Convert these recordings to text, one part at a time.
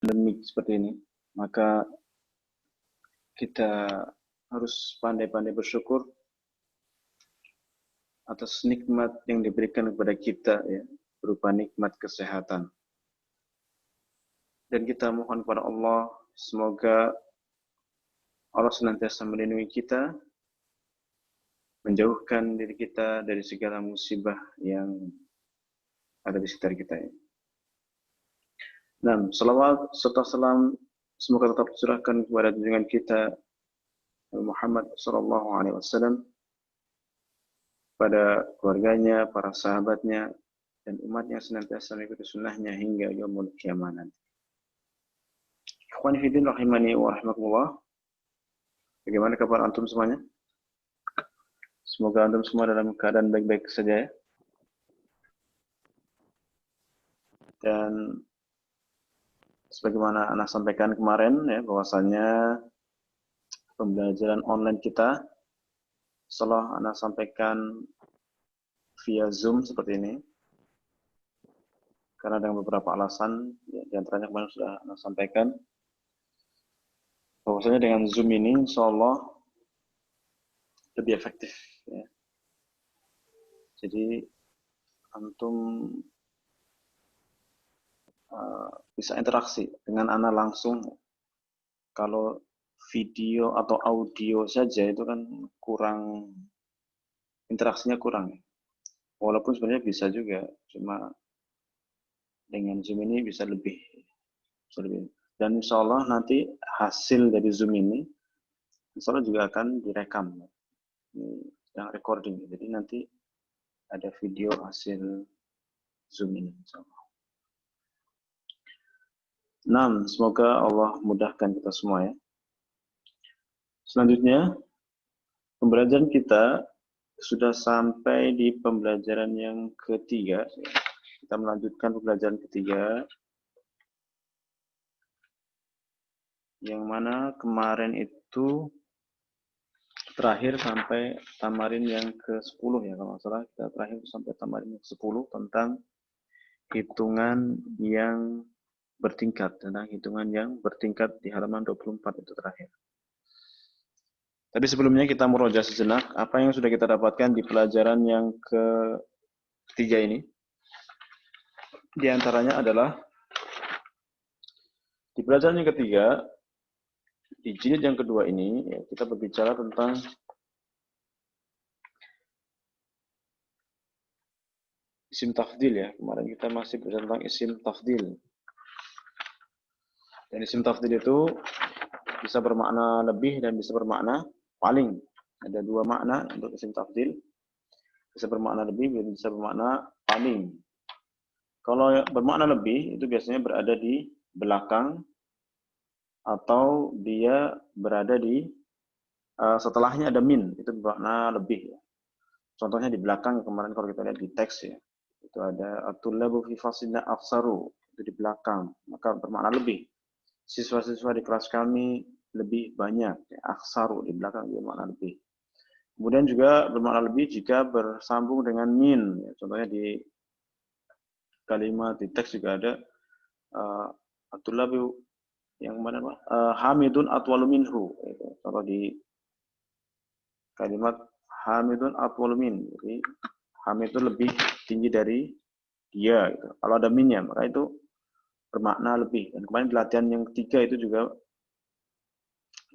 pandemik seperti ini, maka kita harus pandai-pandai bersyukur atas nikmat yang diberikan kepada kita, ya, berupa nikmat kesehatan. Dan kita mohon kepada Allah, semoga Allah senantiasa melindungi kita, menjauhkan diri kita dari segala musibah yang ada di sekitar kita ini. Nah, salawat serta salam semoga tetap tercurahkan kepada junjungan kita Muhammad sallallahu alaihi wasallam, pada keluarganya, para sahabatnya, dan umatnya senantiasa mengikuti sunnahnya hingga yaumul qiyamah nanti. Ikhwani fiddin rahimani wa rahimakumullah. Bagaimana kabar antum semuanya? Semoga antum semua dalam keadaan baik-baik saja, ya. Dan sebagaimana Ana sampaikan kemarin, ya, bahwasanya pembelajaran online kita setelah Ana sampaikan via Zoom seperti ini, karena dengan beberapa alasan, ya, diantaranya kemarin sudah Ana sampaikan, bahwasanya dengan Zoom ini insya Allah lebih efektif, ya. Jadi antum bisa interaksi dengan Ana langsung. Kalau video atau audio saja itu kan kurang, interaksinya kurang. Walaupun sebenarnya bisa juga, cuma dengan Zoom ini bisa lebih. Dan insya Allah nanti hasil dari Zoom ini insya Allah juga akan direkam, yang recording. Jadi nanti ada video hasil Zoom ini insya Allah. Nah, semoga Allah mudahkan kita semua, ya. Selanjutnya, pembelajaran kita sudah sampai di pembelajaran yang ketiga. Kita melanjutkan pembelajaran ketiga, yang mana kemarin itu terakhir sampai tamarin yang ke-10, ya, kalau nggak salah. Kita terakhir sampai tamarin yang ke-10 tentang hitungan yang bertingkat, di halaman 24 itu terakhir. Tapi sebelumnya kita meroja sejenak apa yang sudah kita dapatkan di pelajaran yang ketiga ini. Di antaranya adalah di pelajaran yang ketiga, di jilid yang kedua ini, ya, kita berbicara tentang isim tafdil, ya. Kemarin kita masih berbicara tentang isim tafdil. Dan isim tafdil itu bisa bermakna lebih dan bisa bermakna paling. Ada dua makna untuk isim tafdil. Bisa bermakna lebih, bisa bermakna paling. Kalau bermakna lebih, itu biasanya berada di belakang atau dia berada di setelahnya ada min, itu bermakna lebih, ya. Contohnya di belakang kemarin kalau kita lihat di teks, ya, itu ada at-tullabu fi faslina aktsaru, itu di belakang, maka bermakna lebih. Siswa-siswa di kelas kami lebih banyak, ya, aktsaru di belakang bermakna lebih. Kemudian juga bermakna lebih jika bersambung dengan min, ya. Contohnya di kalimat di teks juga ada at-tullabu yang mana, hamidun atwalu minhu, itu contoh di kalimat hamidun atwalu min, jadi hamid itu lebih tinggi dari dia, gitu. Kalau ada minnya maka itu bermakna lebih. Dan kemarin di latihan yang ketiga itu juga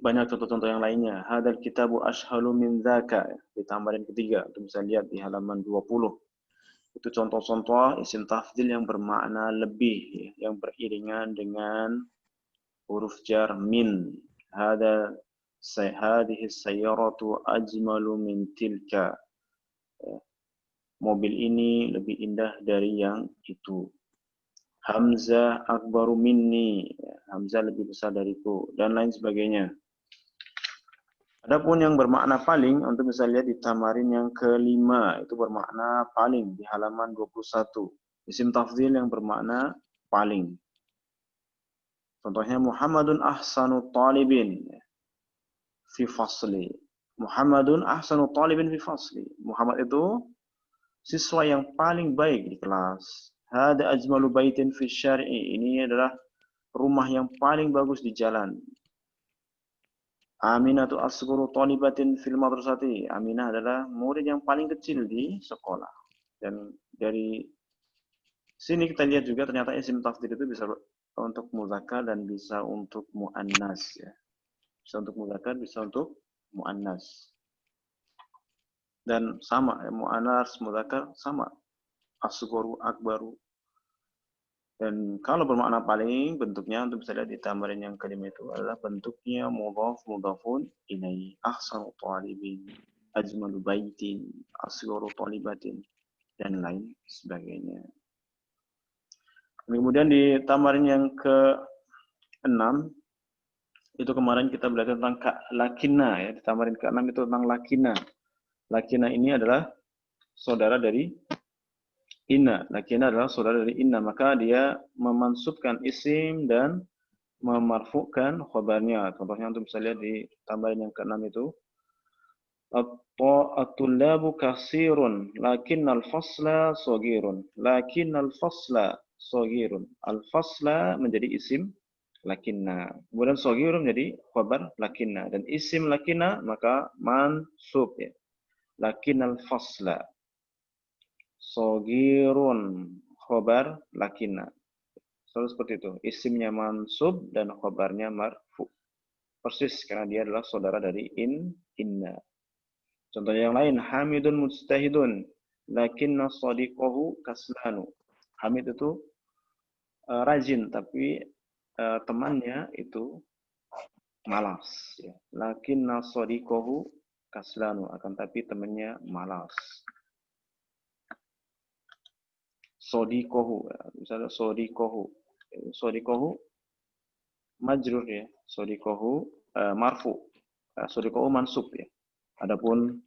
banyak contoh-contoh yang lainnya. Hadzal kitabu ashhalu min dzaka, di tambahan ketiga, itu bisa lihat di halaman 20. Itu contoh-contoh isim tafdil yang bermakna lebih, ya, yang beriringan dengan huruf jar min. Hadhihi sayyaratu ajmalu min tilka. Mobil ini lebih indah dari yang itu. Hamzah akbaru minni. Hamzah lebih besar dariku. Dan lain sebagainya. Adapun yang bermakna paling, untuk bisa lihat di tamarin yang kelima. Itu bermakna paling di halaman 21. Isim tafdhil yang bermakna paling. Contohnya Muhammadun ahsanu talibin fi fasli. Muhammadun ahsanu talibin fi fasli. Muhammad itu siswa yang paling baik di kelas. Hada ajmalu baitin fi syar'i. Ini adalah rumah yang paling bagus di jalan. Aminatu asghuru thalibatin fil madrasati. Aminah adalah murid yang paling kecil di sekolah. Dan dari sini kita lihat juga ternyata isim tafdhil itu bisa untuk muzakkar dan bisa untuk muannas ya. Bisa untuk muzakkar, bisa untuk muannas. Dan sama ya, muannas, muzakkar sama. Asghuru, akbaru. Dan kalau bermakna paling, bentuknya untuk bisa lihat di tambahan yang kelima itu adalah bentuknya mudhaf mudhafun ilaih, ahsanu talibin, ajmalu baitin, asgharu talibatin, dan lain sebagainya. Kemudian di tambahan yang ke-6 itu kemarin kita belajar tentang lakina ya. Di tambahan ke-6 itu tentang lakina. Lakina ini adalah saudara dari inna. Lakina adalah saudara dari inna, maka dia memansubkan isim dan memarfukan khabarnya. Contohnya untuk bisa lihat di tambahan yang ke-6 itu. At-tullabu kasirun, lakinnal fasla saghirun. Lakinnal fasla saghirun. Al-fasla menjadi isim lakinna. Kemudian saghirun menjadi khabar lakinna. Dan isim lakinna maka mansub ya. Lakinnal fasla saghirun, khabar lakinna. Selalu seperti itu. Isimnya mansub dan khabarnya marfu. Persis karena dia adalah saudara dari inna. Contoh yang lain, Hamidun mujtahidun, lakinna sadiqahu kaslanu. Hamid itu rajin, tapi temannya itu malas. Ya. Lakinna sadiqahu kaslanu, akan tapi temannya malas. Sadiqahu, misalnya sadiqahu. Sadiqahu majrur ya, sadiqahu marfu, sadiqahu mansub ya. Adapun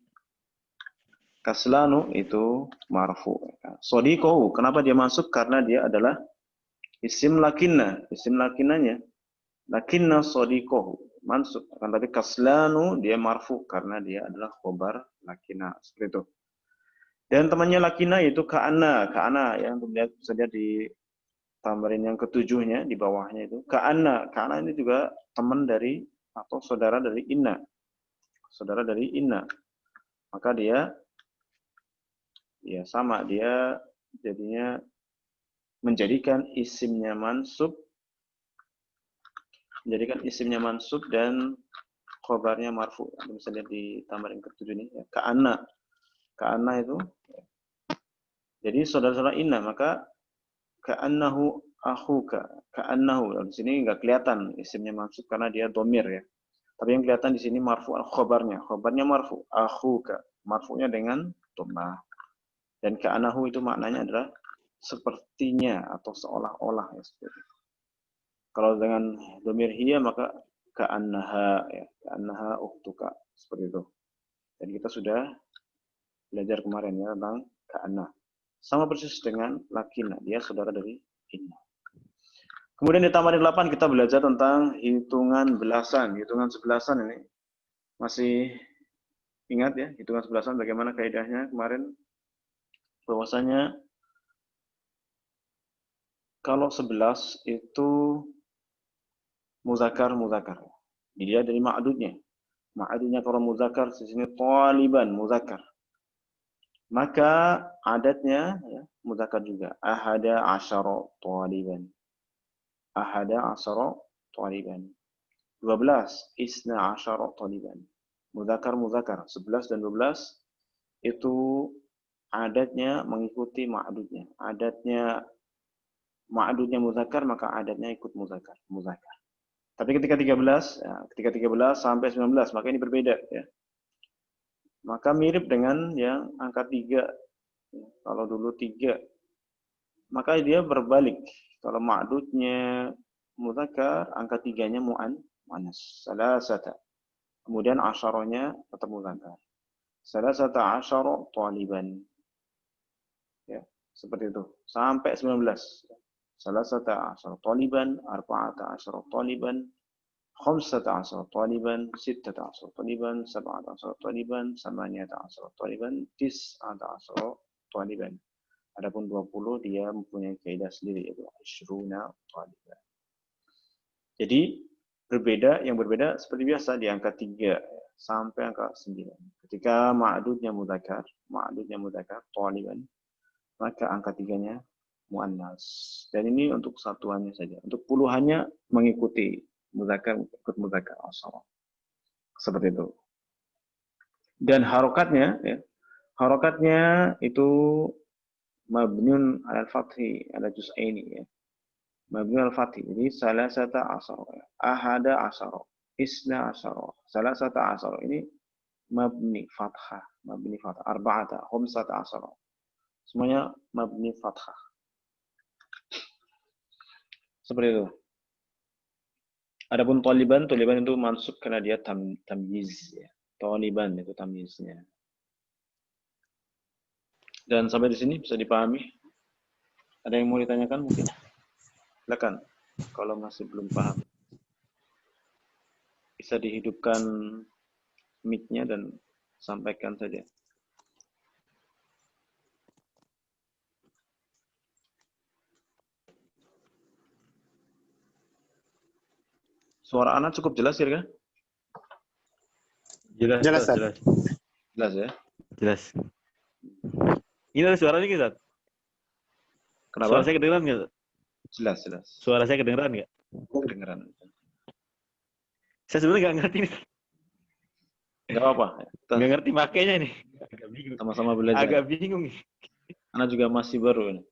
kaslanu itu marfu. Sadiqahu, kenapa dia masuk? Karena dia adalah isim lakinna, isim lakinnanya. Lakinna sadiqahu mansub. Akan tapi kaslanu dia marfu karena dia adalah khobar lakinna. Seperti itu. Dan temannya lakinna itu ka'anna, ka'anna yang kemudian bisa lihat di tambahin yang ketujuhnya di bawahnya itu. Ka'anna ini juga teman dari atau saudara dari inna. Saudara dari inna. Maka dia ya sama, dia jadinya menjadikan isimnya mansub dan khobarnya marfu. Bisa lihat di tambahan ke-7 ini ya. Ka'anna itu jadi saudara-saudara inna, maka ka'annahu akhuka. Ka'annahu di sini enggak kelihatan isimnya mansub karena dia domir ya. Tapi yang kelihatan di sini marfu khobarnya. Khobarnya marfu, akhuka. Marfunya dengan dhammah. Dan ka'annahu itu maknanya adalah sepertinya atau seolah-olah ya, seperti itu. Kalau dengan domir hiya maka ka'annaha ya, ka'annaha ukhtuka, seperti itu. Dan kita sudah belajar kemarin ya tentang ka'anna. Sama persis dengan lakina, dia saudara dari inna. Kemudian di tambahan 8 kita belajar tentang hitungan belasan. Hitungan sebelasan ini masih ingat ya, hitungan sebelasan bagaimana kaidahnya kemarin? Bahwasanya kalau 11 itu muzakkar. Dia dari ma'dudnya. Ma'dudnya kalau muzakkar di sini taliban muzakkar. Maka adatnya ya, muzakkar juga. Ahada asyara taliban. Ahada asyara taliban. 12 isna asyara taliban. Muzakkar 11 dan 12 itu adatnya mengikuti ma'dudnya. Ma'dudnya muzakkar maka adatnya ikut muzakkar. Tapi ketika 13 sampai 19 maka ini berbeda ya. Maka mirip dengan yang angka 3. Kalau dulu 3 maka dia berbalik. Kalau ma'dudnya muzakkar, angka 3-nya muannas. Salasata. Kemudian asyaranya tetap muzakkar. Salasata asyara taliban. Ya, seperti itu. Sampai 19. Salasata asyara taliban, arba'ata asyara taliban, khamsata asyara taliban, sittata asyara taliban, sab'ata asyara taliban, samaniyata asyara taliban, tis'ata asyara taliban. Adapun 20 dia mempunyai kaidah sendiri yaitu asyruna taliban. Jadi yang berbeda seperti biasa di angka 3 sampai angka 9. Ketika ma'dudnya mudzakkar thaliban, maka angka 3-nya muannas. Dan ini untuk satuannya saja. Untuk puluhannya mengikuti mudzakkar ikut mudzakkar asyara. Seperti itu. Dan harokatnya itu mabniun ala al-fathi ala juz'aini ya. Mabniun al-fathi. Jadi salasata asyara, ahada asyara, isna asyara, salasata asyara. Ini mabni fathah, arba'ata, khamsata asyara. Semuanya mabni fathah. Seperti itu. Adapun taliban itu mansub karena dia tamyiz ya. Taliban itu tamyiznya. Dan sampai di sini bisa dipahami? Ada yang mau ditanyakan mungkin? Silakan. Kalau masih belum paham. Bisa dihidupkan mic-nya dan sampaikan saja. Suara anak cukup jelas ya kan? Jelas Ya? Jelas. Ini ada suaranya nggak? Kenapa? Suara saya kedengeran nggak? Jelas. Suara saya kedengeran nggak? Kedengeran. Saya sebenarnya nggak ngerti nih. Nggak apa-apa. Nggak ngerti makainya nih. Agak bingung. Sama-sama belajar. Agak bingung nih. Anak juga masih baru ini.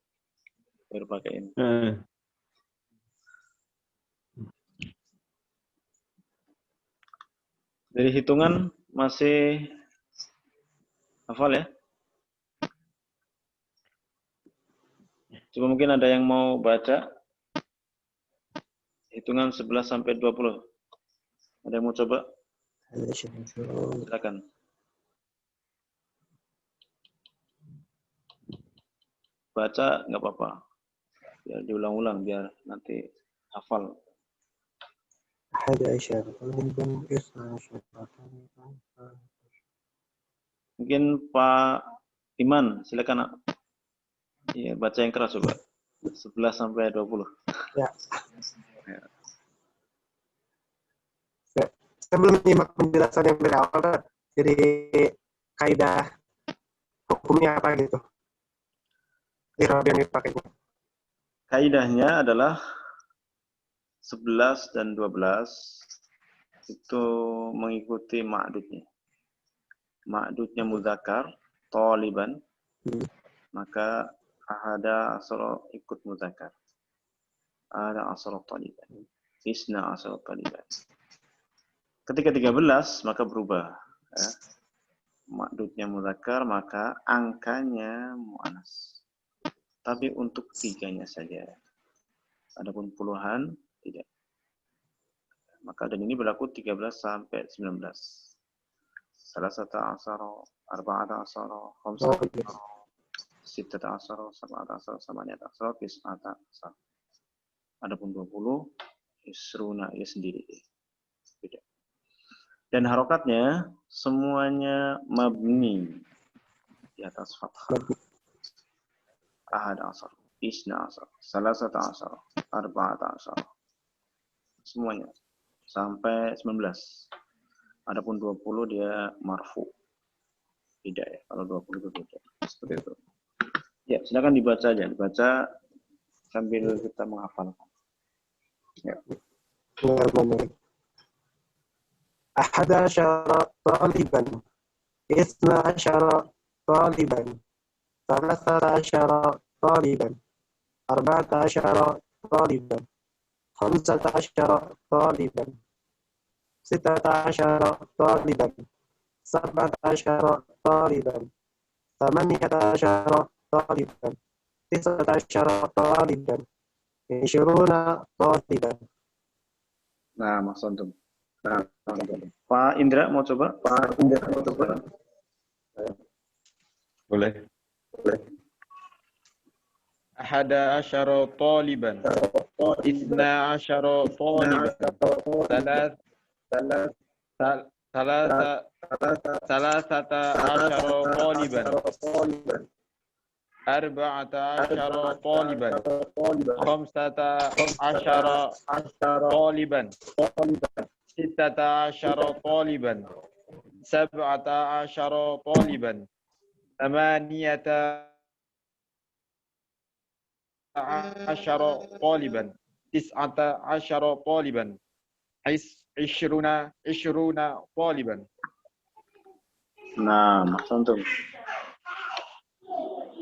Baru pakai ini. Dari hitungan masih hafal ya? Coba mungkin ada yang mau baca hitungan 11 sampai 20. Ada yang mau coba? Silakan. Baca nggak apa-apa. Biar diulang-ulang biar nanti hafal. Mungkin Pak Iman, silakan. Iya, baca yang keras coba. 11 sampai 20. Ya. Saya belum nyimak penjelasan yang dari awal, kan? Jadi kaidah hukumnya apa gitu? I'rab yang dipakainya. Kaidahnya adalah 11 dan 12 itu mengikuti ma'dudnya. Ma'dudnya mudzakkar, thaliban, maka ahada asra ikut mudzakkar. Ahada asra thaliban. Isna asra thaliban. Ketika 13 maka berubah. Ya. Ma'dudnya mudzakkar maka angkanya muannas. Tapi untuk 3-nya saja. Adapun puluhan tidak. Maka dan ini berlaku 13 sampai 19. Salasata asara, arba'ata asara, khamsata asara, sittata asara, sab'ata asara, samaniyata asara, tis'ata asara. Adapun 20 isruna ya sendiri. Beda. Dan harokatnya semuanya mabni di atas fathah. Ahad asar, isna asar, salasata asar, arba'ata asar. Semuanya sampai 19. Adapun 20 dia marfu. Tidak ya, kalau 20 itu beda. Seperti itu. Ya, silakan dibaca aja, dibaca sambil kita menghafalkan. Ya. Ahada asyara taliban, isna asyara taliban, salasata asyara taliban, arba'ata asyara taliban, khamsata asyara taliban, sittata asyara taliban, sab'ata asyara taliban, thamaniyata asyara taliban, tis'ata asyara taliban, 20 taliban. Nah, Mas Antum. Nah, Pak Indra mau coba? Pak Indra mau coba? Boleh. Ahada asyara taliban, isna asyara taliban, salasata asyara taliban, أربعة عشر طالبا خمسة عشر طالبا ستة عشر طالبا سبعة عشر طالبا ثمانية عشر طالبا تسعة عشر طالبا عشرون طالبا. Nah, Mas Antum.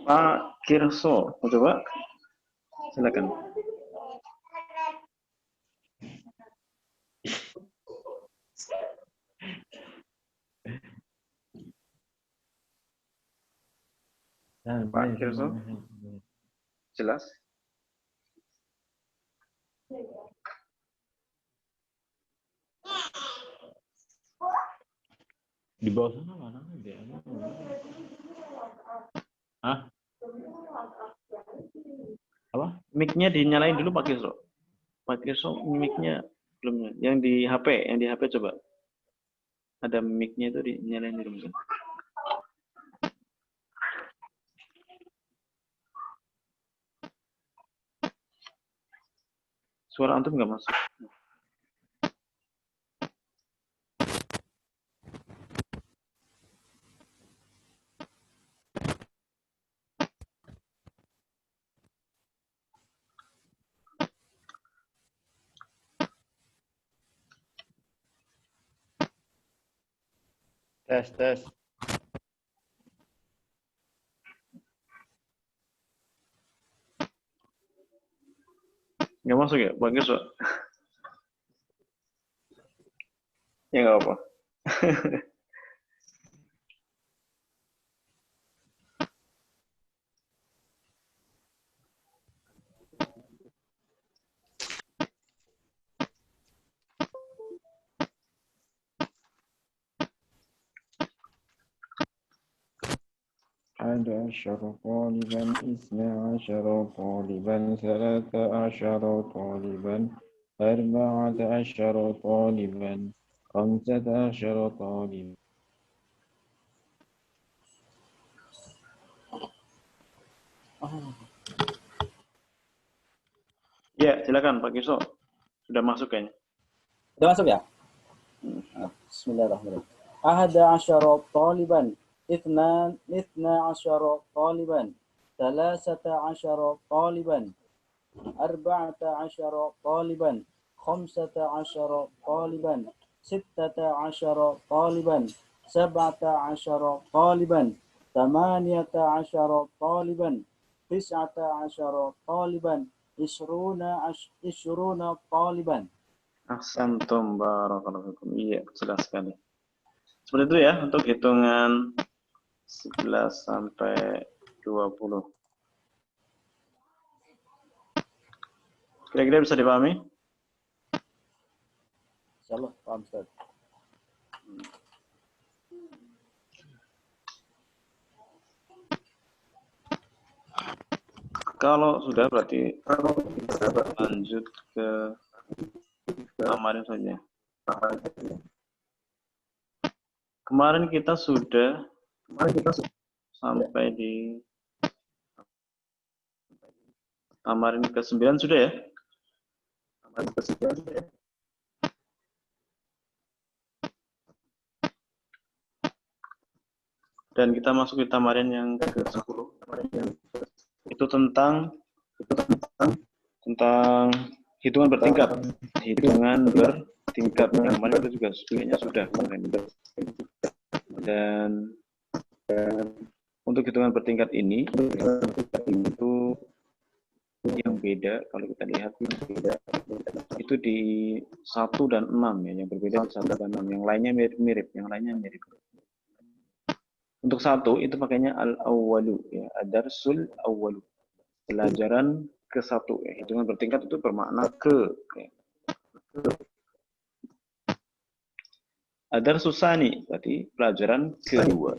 Pak Kirso, mau coba? Silakan. Pak Kirso, jelas? Di bawah sana mana dia? Hah? Apa? Mic-nya dinyalain dulu Pak Kirso. Pak Kirso, mic-nya belum. Yang di HP coba. Ada mic-nya itu dinyalain dulu mungkin. Suara antum nggak masuk. Tes. Nggak masuk ya, Pak Kirso? Ya nggak apa. Ada asyara taliban, isna asyara taliban, salata asyara taliban, arba'ata asyara taliban, khamsata asyara taliban. Ya, silakan Pak Kirso. Sudah masuk kayaknya. Sudah masuk ya? Bismillahirrahmanirrahim. Ahada asyara taliban, ithna asyara taliban, thalathata asyara taliban, arba'ata asyara taliban, khamsata asyara taliban, sittata asyara taliban, sab'ata asyara taliban, thamaniyata asyara taliban, tis'ata asyara taliban, ishruna taliban. Ahsantum barakallahu fikum. Iya, jelas sekali. Seperti itu ya untuk hitungan 11 sampai 20. Kira-kira bisa dipahami? Insyaallah paham Ustaz. Kalau sudah berarti lanjut ke kemarin saja. Kemarin kita sudah sampai di amarin ke-9 sudah ya? Dan kita masuk di tamarin yang ke-10. Itu tentang hitungan bertingkat. Hitungan bertingkat. Yang kemarin itu juga sebenarnya sudah. Dan untuk hitungan bertingkat ini itu yang beda kalau kita lihat itu di 1 dan 6 ya, yang berbeda di 1 dan 6. Yang lainnya mirip-mirip, Untuk 1 itu pakainya al-awwalu ya, ad-darsul awwalu. Pelajaran ke-1 ya. Hitungan bertingkat itu bermakna ke ya. Ad-darsus tsani berarti pelajaran kedua.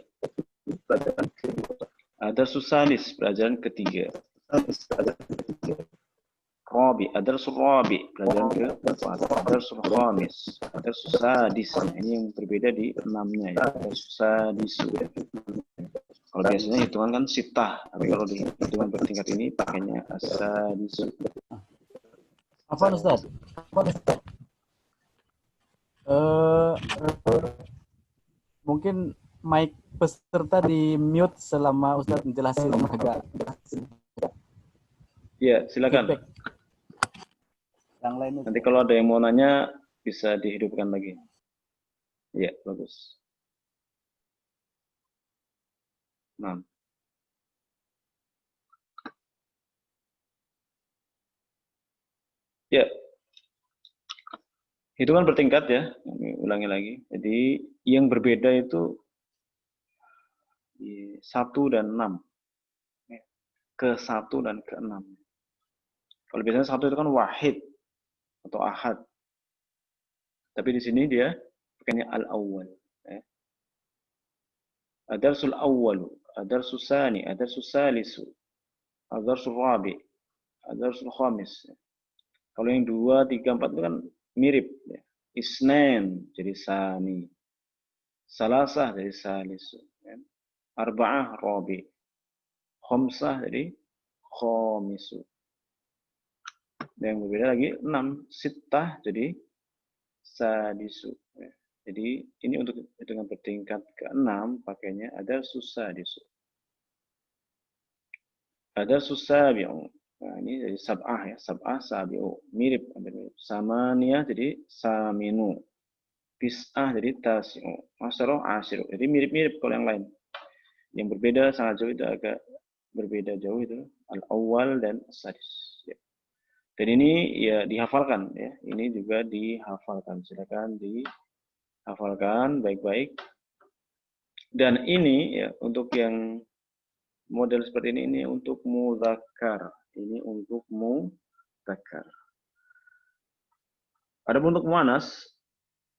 Ad-darsus tsalis pelajaran ketiga. Rabi, ad-darsul rabi pelajaran keempat. Ad-darsul khamis, ad-darsus sadis. Ini yang berbeda di 6-nya ya. Ad-darsus sadis. Kalau biasanya hitungan kan sitah, tapi kalau di hitungan bertingkat ini pakainya asadisu. Apa Ustaz? Mungkin mic peserta di mute selama Ustaz menjelaskan agak Ya, silakan. feedback. Yang lain Ustaz. Nanti kalau ada yang mau nanya bisa dihidupkan lagi. Ya, bagus. Nah. Ya. Hitungan bertingkat ya. Kami ulangi lagi. Jadi yang berbeda itu 1 dan 6. Ke 1 dan ke 6. Kalau biasanya 1 itu kan wahid atau ahad. Tapi di sini dia pakainya al-awwal. Adarsul awwalu, adarsul sani, adarsul salisu, adarsul rabi, adarsul khamis. Kalau yang 2, 3, 4 itu kan mirip. Isnen jadi sani. Salasah jadi salisu. Arba'ah rabi. Khamsah jadi khamisu. Dan yang berbeda lagi 6. Sittah jadi sadisu. Jadi ini untuk hitungan bertingkat ke-6 pakainya ada susadisu. Ada susabi'u. Nah, ini jadi sab'ah ya, sab'ah sabi'u. Mirip. Samaniyah jadi saminu. Tis'ah jadi tasi'u. Asyarah asyiru. Jadi mirip-mirip kalau yang lain. Yang berbeda sangat jauh itu agak berbeda jauh itu al-awwal dan sadis. Ya. Dan ini ya dihafalkan ya. Ini juga dihafalkan. Silakan dihafalkan baik-baik. Dan ini ya untuk yang model seperti ini untuk mudzakkar. Ini untuk mudzakkar. Adapun untuk muannas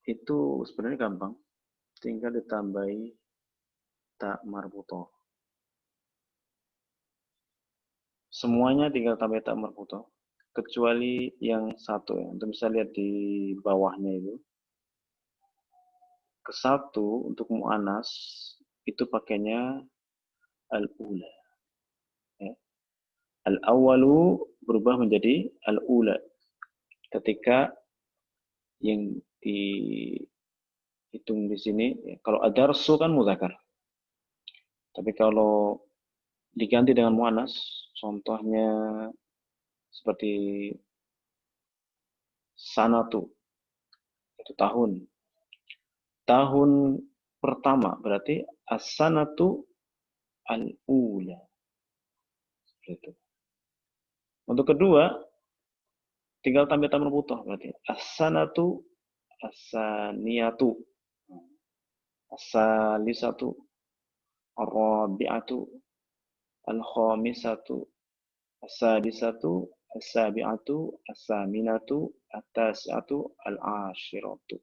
itu sebenarnya gampang. Tinggal ditambahi ta marbutoh. Semuanya tinggal tambah ta marbutoh. Kecuali yang satu ya. Untuk bisa lihat di bawahnya itu. Ke 1 untuk muannas itu pakainya al-ula. Ya. Al-awwalu berubah menjadi al-ula. Ketika yang dihitung di sini, ya, kalau adarsu kan mudzakkar. Tapi kalau diganti dengan muannas, contohnya seperti sanatu, itu tahun. Tahun pertama berarti as-sanatu al-ula. Seperti itu. Untuk kedua, tinggal tambah tamar butuh berarti as-sanatu as-saniyatu, as-salisatu, ar-rabi'atu, al-khamisatu, as-sadisatu, as-sabi'atu, as-saminatu, at-tasi'atu, al-ashiratu.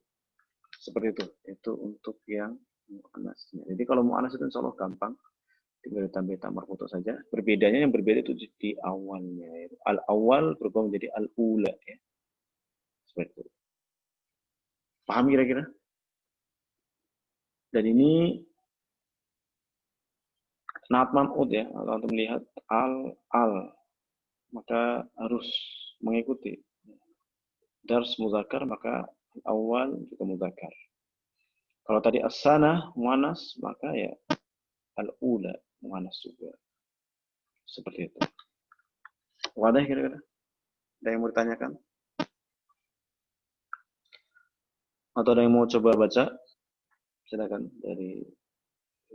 Seperti itu. Itu untuk yang muannasnya. Jadi kalau muannas itu insyaallah gampang. Tinggal ditambah tamar putus saja. Berbedanya yang berbeda itu di awalnya. Al-awal berubah menjadi al-ula ya. Seperti itu. Paham kira-kira? Dan ini naat mam'ud ya. Kalau untuk melihat al, maka harus mengikuti. Dars mudzakkar maka awal juga mudzakkar. Kalau tadi as-sanah muannas maka ya al-ula muannas juga. Seperti itu. Wadah kira-kira? Ada yang mau ditanyakan? Atau ada yang mau coba baca? Silakan dari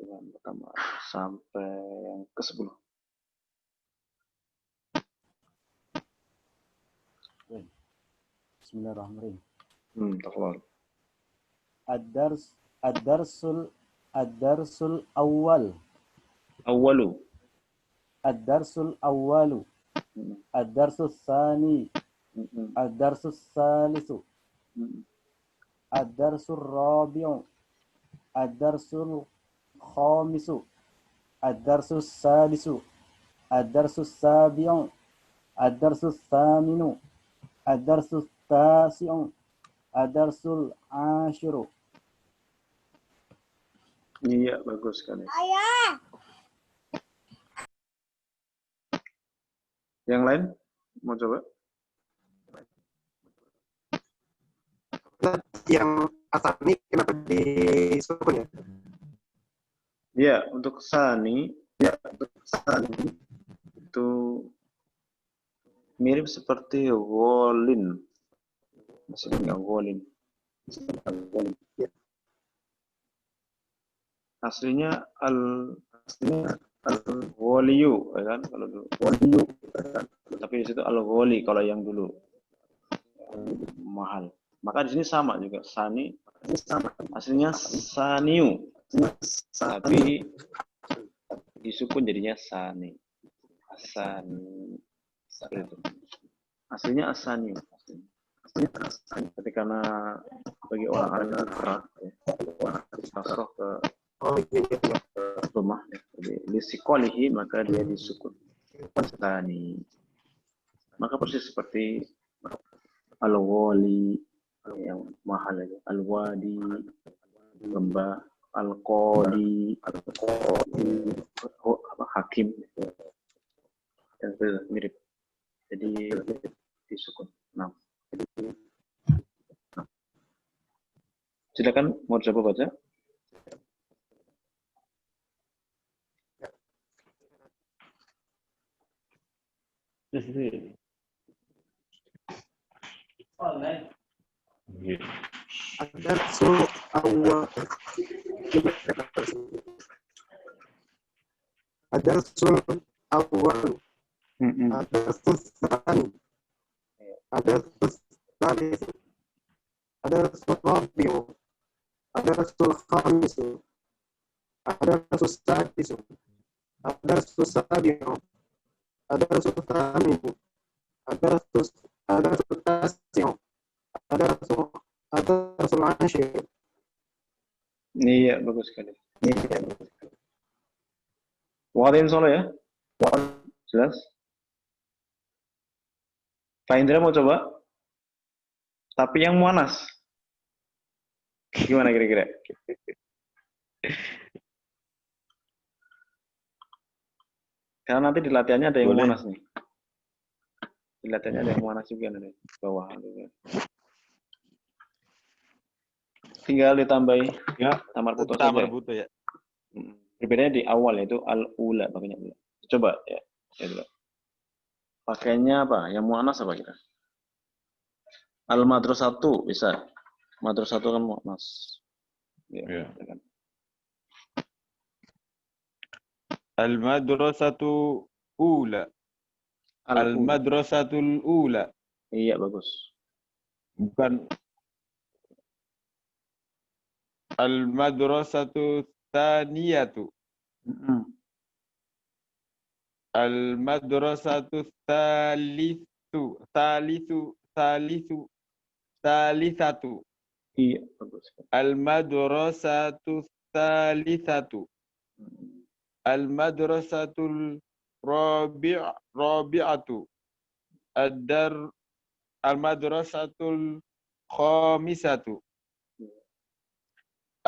yang pertama sampai yang ke-10. Bismillahirrahmanirrahim. Tafadhal. Ad-darsul awwal. Awwalu. Ad-darsul awwalu. Ad-darsul tsani. Ad-darsul salisu. Ad-darsul rabi'u. Ad-darsul khamisu. Ad-darsul sadisu. Ad-darsul sabi'u. Ad-darsul thaminu. Ad-darsul tasi'u. Ad-darsul ashiru. Iya, bagus sekali. Yang lain mau coba? Yang asani kenapa disukun ya? Ya, untuk sani itu mirip seperti wolin. Masih ingat wolin. Aslinya al-woliyu, ya kan? Kalau dulu. Tapi di situ al-woli kalau yang dulu mahal. Maka di sini sama juga sani. Aslinya saniu, tapi disukun jadinya sani. Asani. Seperti itu. Aslinya asani. Tapi karena bagi orang Arab itu berat, ya. Kasroh ke rumah, ya. Jadi lisikolihi maka dia disukun. Asani. Maka persis seperti al-wali yang mahal aja. Al-wadi, lembah, al-qadi, hakim. Dan mirip. Jadi disukun. Nah. Silakan mau coba baca. Ad-darsu awal. Ad-darsu awal. Ad-darsu tsani. Ad-darsu tsalits. Ad-darsu rabi'u. Ad-darsu khamisu. Ad-darsu sadisu. Ad-darsu sabi'u. Ad-darsu thaminu. Ad-darsu tasi'u. Ad-darsu al-ashir. Iya, bagus sekali. Wadim soalnya ya. Jelas. Pak Indra mau coba? Tapi yang muanas. Gimana kira-kira? Karena nanti di latihannya ada yang Boleh. muanas nih. Di latihannya ada yang muanas juga nih. Bawah. Tinggal ditambahi Ya, tamar putus tamar saja. butuh ya. Berbedanya di awal yaitu al-ula pakainya. Coba ya. Pakainya apa? Yang muanas apa kira? Al-madrasatu bisa. Madrasatu kan muanas. Ya. Kan? Al-madrasatu ula. Al-madrasatul ula. Iya, bagus. Bukan al-madrasatu tsaniyatu. Al-madrasatu tsalitsatu. Iya, bagus. Al-madrasatu tsalitsatu. Al-madrasatul rabi'atu. Al-madrasatul khamisatu.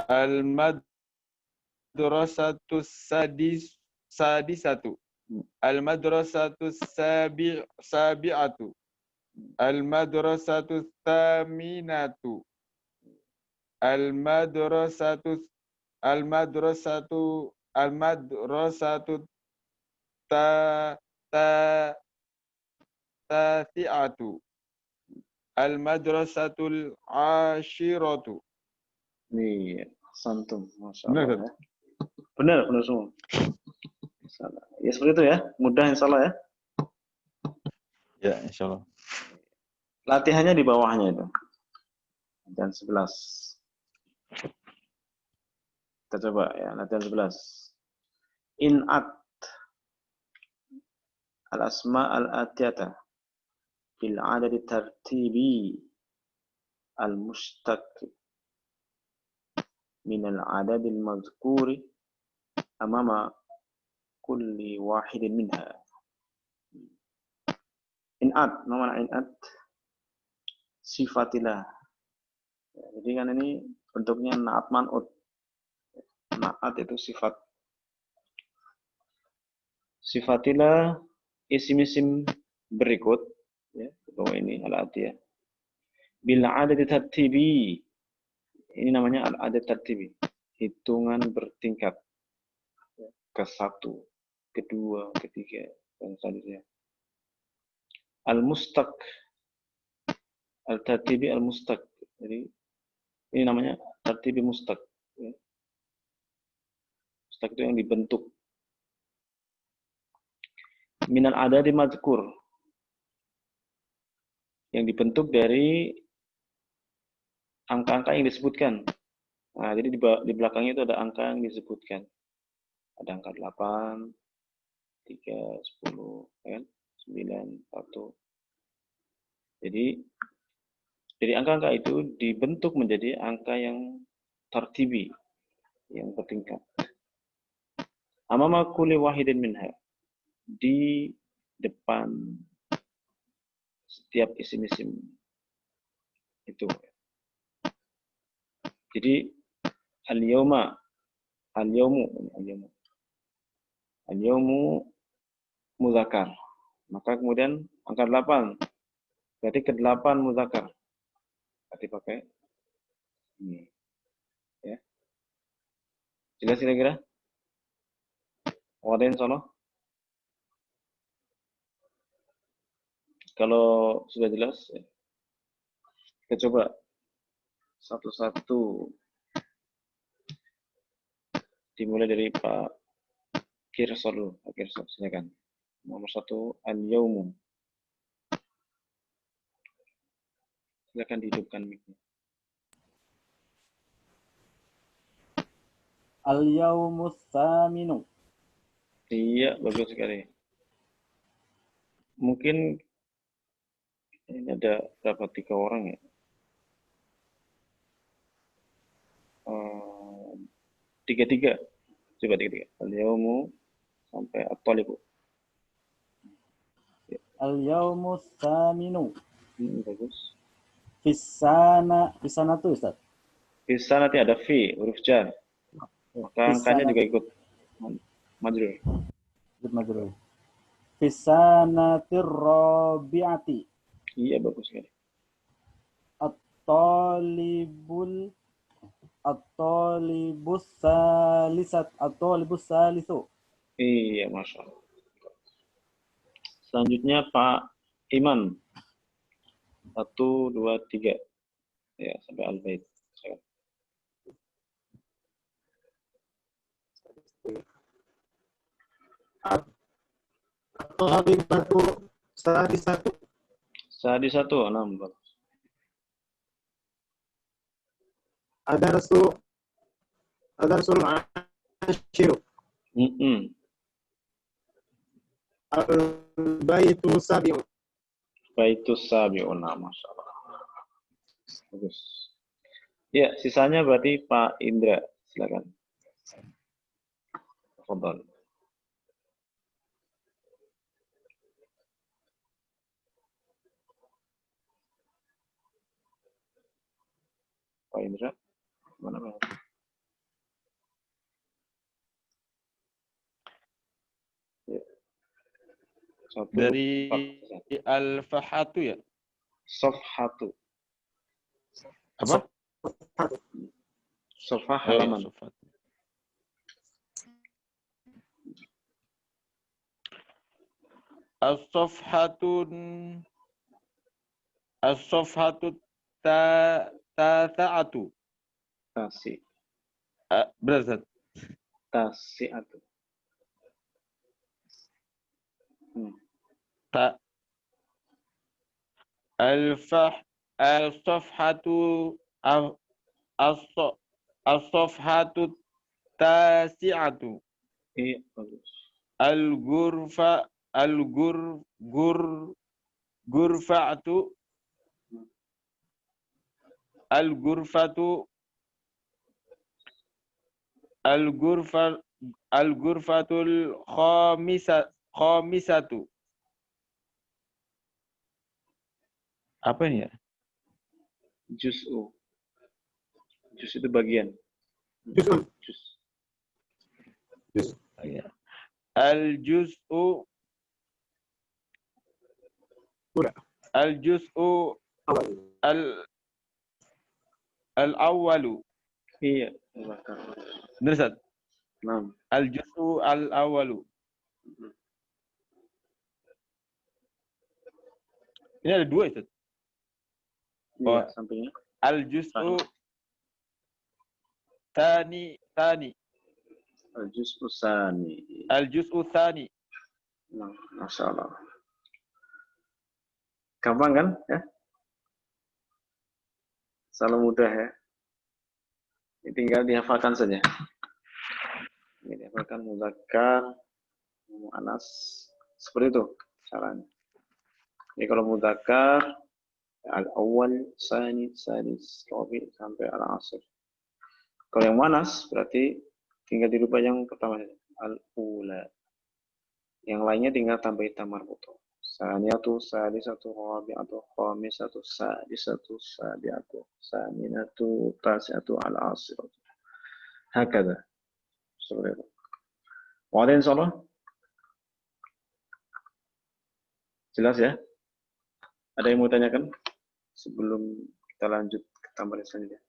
Al-madrasatus sadisatu. Al-madrasatus sabi'atu. Al-madrasatus thaminatu. Al-madrasatu tasi'atu. Al-madrasatul ashiratu. Nih, santum, masya Benar Allah. kan? Ya. Benar semua. Salah. Ya seperti itu ya, mudah insya Allah ya. Ya, insya Allah. Latihannya di bawahnya itu. Latihan 11. Kita coba ya, latihan 11. In'at al-asma al-atiyata bil adadi tartibi al-mushtaq min al-adad al-mazkuri amama kulli wahidin minha. In'at, nama in'at sifatilah. Ya, jadi kan ini bentuknya na'at man'ut. Na'at itu sifat. Sifatilah isim-isim berikut, ya, bahwa ini al-atiyah. Bil adad tartibi. Ini namanya al-adad tartibi. Hitungan bertingkat. Ke satu, kedua, ketiga, dan selanjutnya. Al-mustaq. Al-tartibi al-mustaq. Jadi ini namanya tartibi mustaq. Ya. Mustaq itu yang dibentuk. Minal adadi madhkur. Yang dibentuk dari angka-angka yang disebutkan. Nah, jadi di belakangnya itu ada angka yang disebutkan. Ada angka 8, 3, 10, kan? 9, 1. Jadi dari angka-angka itu dibentuk menjadi angka yang tartibi, yang bertingkat. Amama kulli wahidin minha. Di depan setiap isim-isim itu. Jadi al-yawmu muzakkar. Maka kemudian angka 8. Berarti ke-8 muzakkar. Berarti pakai ini. Ya. Jelas kira-kira? Ada yang salah? Kalau sudah jelas, kita coba satu-satu. Dimulai dari Pak Kirsol dulu. Pak Kirsol, silakan. Nomor 1, al-yawmu. Silakan dihidupkan mic-nya. Al-yawmus tsaminu. Iya, bagus sekali. Mungkin ini ada berapa 3 orang ya? 3. Coba 3. Al-yawmu sampai at-talibu. Al-yawmus tsaminu. Bagus. Fisana tuh Ustaz. Bisa nanti ada fi, huruf jar. Maka angkanya juga ikut majrur. Ikut majrur. Fisanatir rabi'ati. Iya, bagus sekali. At-talibus salisu. Iya, Masya Allah. Selanjutnya Pak Iman. 1, 2, 3. Ya, sampai al-bait. At-talibatu sadisatu. Sadi 1, 6. Bagus. Adarsul ashiru. Al-baitu sabi'u. Baitus sabi'una, Masya Allah. Bagus. Ya, sisanya berarti Pak Indra. Silakan. Tafadhol. Pak Indra, mana Pak? Ya. Satu, Dari 4. al-fahatu ya? Safhatu. Apa? Safhah Oh, ya, halaman. sofatu. As-sofhatu tasa'atu. Tasi. Berat. Tasi'atu. As-sofhatu as-sofhatu tasi'atu. Iya, bagus. Al-ghurfatul khamisatu. Apa ini ya? Juz'u. Juz itu bagian. Juz'un. Juz. Al-juz'u Udah. Al-juz'u Awal. al-awwalu. Iya. Benar, Ustaz? Nah. Al-juz'u al-awwalu. Ini ada dua, Ustaz. Iya, sampingnya. Al-juz'u tani. Al-juz'u tsani. Al-juz'u tsani. Nah, Masya Allah. Gampang kan? Ya? Selalu mudah ya. Ini tinggal dihafalkan saja. Ini dihafalkan muzakkar, muannas. Seperti itu caranya. Jadi kalau muzakkar, al-awwal, tsani, tsalits, rabi' sampai al-asr. Kalau yang muannas berarti tinggal dirubah yang pertama, al-ula. Yang lainnya tinggal tambah tamar butuh. Saniyatu, salisatu, rabi'atu, khamisatu, sadisatu, sabi'atu, saminatu, tasi'atu, al-asiratu. Hakada. Seperti itu. Wadah insyaallah. Jelas ya? Ada yang mau tanyakan sebelum kita lanjut ke tambahan selanjutnya?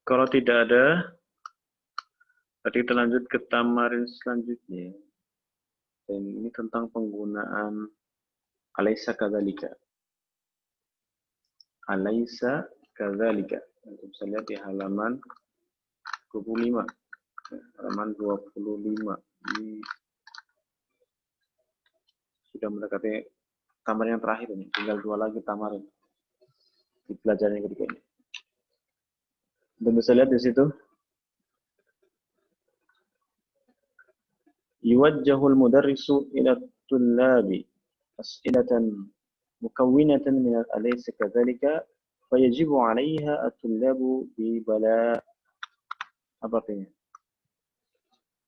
Kalau tidak ada, berarti kita lanjut ke tamarin selanjutnya. Dan ini tentang penggunaan alaysa kadzalika. Alaysa kadzalika. Untuk bisa lihat di halaman 25. Halaman 25. Ini sudah mendekati tamarin yang terakhir ini. Tinggal 2 lagi tamarin. Di pelajaran yang ketiga ini. Anda bisa lihat di situ. Yuwajjahul mudarrisu ila tullabi as'ilatan mukawwinatan min alaysa kadzalika fayajibu 'alayha at-tullabu bi bala. Apa artinya?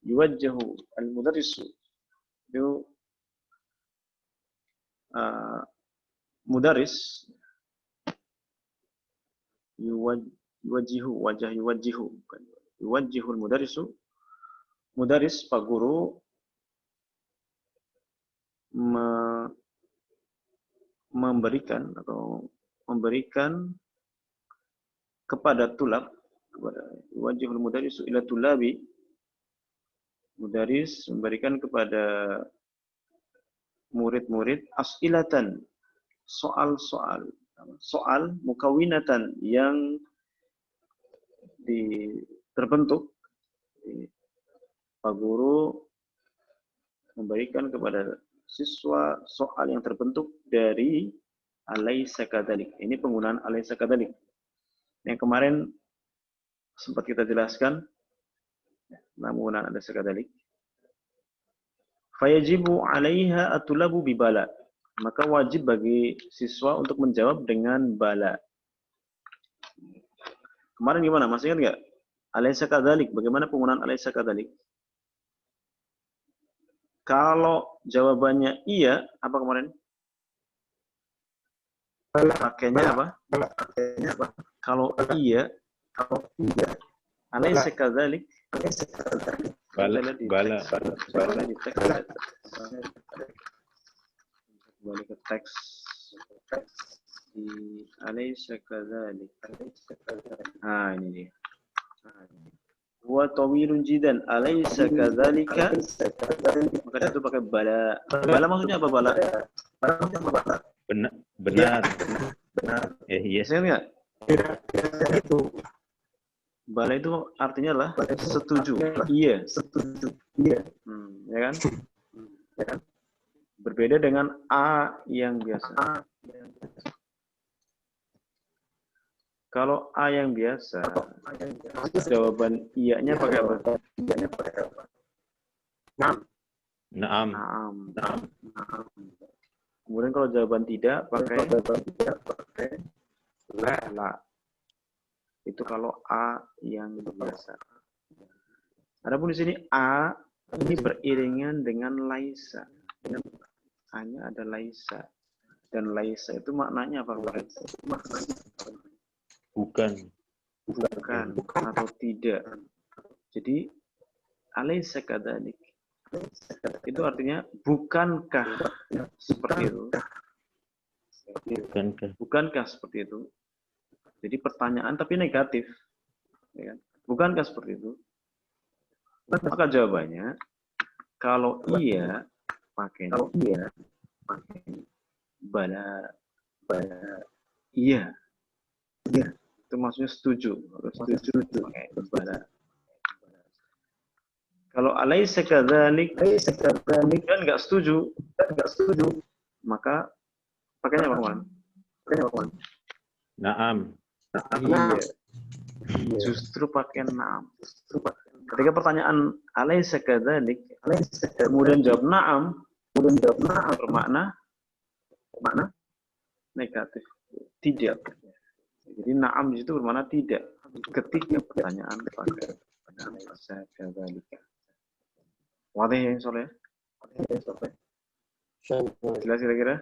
Yuwajjahu al-mudarrisu itu mudarris yuwajjihu wajah yuwajjihu bukan yuwajjihul mudarrisu mudarris pak guru memberikan kepada tulab kepada yuwajjihul mudarrisu ila tulabi mudarris memberikan kepada murid-murid as'ilatan soal mukawinatan yang terbentuk. Pak guru memberikan kepada siswa soal yang terbentuk dari alaysa kadzalik. Ini penggunaan alaysa kadzalik. Yang kemarin sempat kita jelaskan penggunaan alaysa kadzalik. Fayajibu 'alaiha at-tulabu bi bala. Maka wajib bagi siswa untuk menjawab dengan bala. Kemarin gimana? Masih ingat enggak? Alaysa kadzalik. Bagaimana penggunaan alaysa kadzalik? Kalau jawabannya iya, apa kemarin? Pakainya apa? Kalau iya, alaysa kadzalik. Bala. Di teks. Kembali ke teks. Di alaysa kadzalik. Nah, ini dia. Wa tawilun jidan alaysa kadzalika. Maka itu pakai bala. Bala maksudnya apa bala? Benar. Iya. Saya enggak? Itu. Bala itu artinya adalah setuju. Iya. Ya kan? Berbeda dengan A yang biasa. Kalau A yang biasa, jawaban iya-nya pakai apa? Naam. Naam. Kemudian kalau jawaban tidak pakai la. Itu kalau A yang biasa. Adapun di sini A ini beriringan dengan laisa. A-nya ada laisa. Dan laisa itu maknanya apa? Bukan. Bukan atau tidak. Jadi alaysa kadzalik. Itu artinya bukankah seperti itu? Bukankah? Bukankah seperti itu? Jadi pertanyaan tapi negatif. Ya kan? Bukankah seperti itu? Maka jawabannya kalau iya pakai bala. Iya. Itu maksudnya setuju. Harus setuju pakai bala. Kalau alaysa kadzalik dan enggak setuju, maka pakainya apa, Kawan? Naam. Iya. Justru pakai na'am. Ketika pertanyaan alaysa kadzalik, kemudian jawab na'am, bermakna negatif. Tidak. Jadi na'am itu bermakna tidak. Ketika pertanyaan pakai alaysa kadzalik. Wadih ya soalnya. Jelas kira-kira?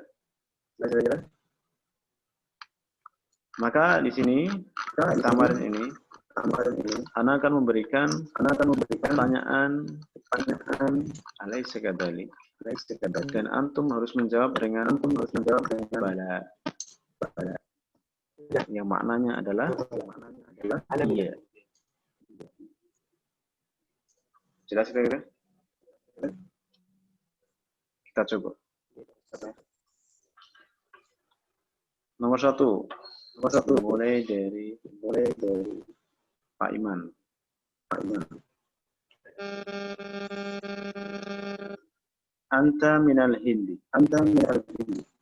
Maka di sini tamarin ini Ana akan memberikan pertanyaan alaysa kadzalik dan antum harus menjawab dengan bala. Yang maknanya adalah iya. Jelas kira-kira? Kita coba. Nomor satu mulai dari Pak Iman. Anta minal Hindi.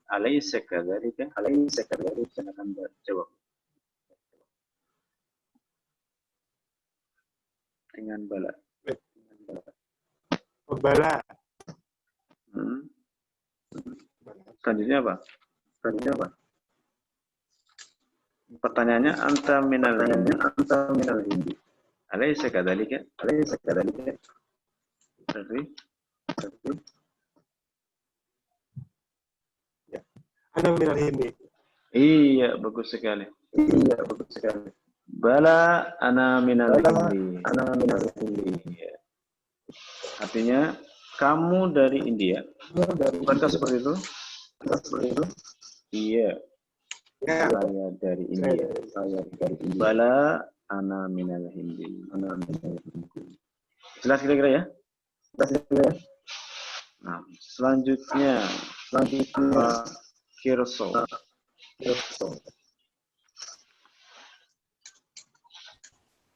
Alaysa kadzalika? Silakan jawab. Dengan bala. Bala. Selanjutnya apa? Pertanyaannya anta minal Hindi. Alaysa kadzalika? Berarti Ana minal Hindi. iya, bagus sekali. Bala ana minal Hindi. Iya. Artinya kamu dari India. Bukankah seperti itu? Iya. Saya dari India. Bala ana minal Hindi. Jelas kira-kira ya? Nah, selanjutnya Pak Kirso.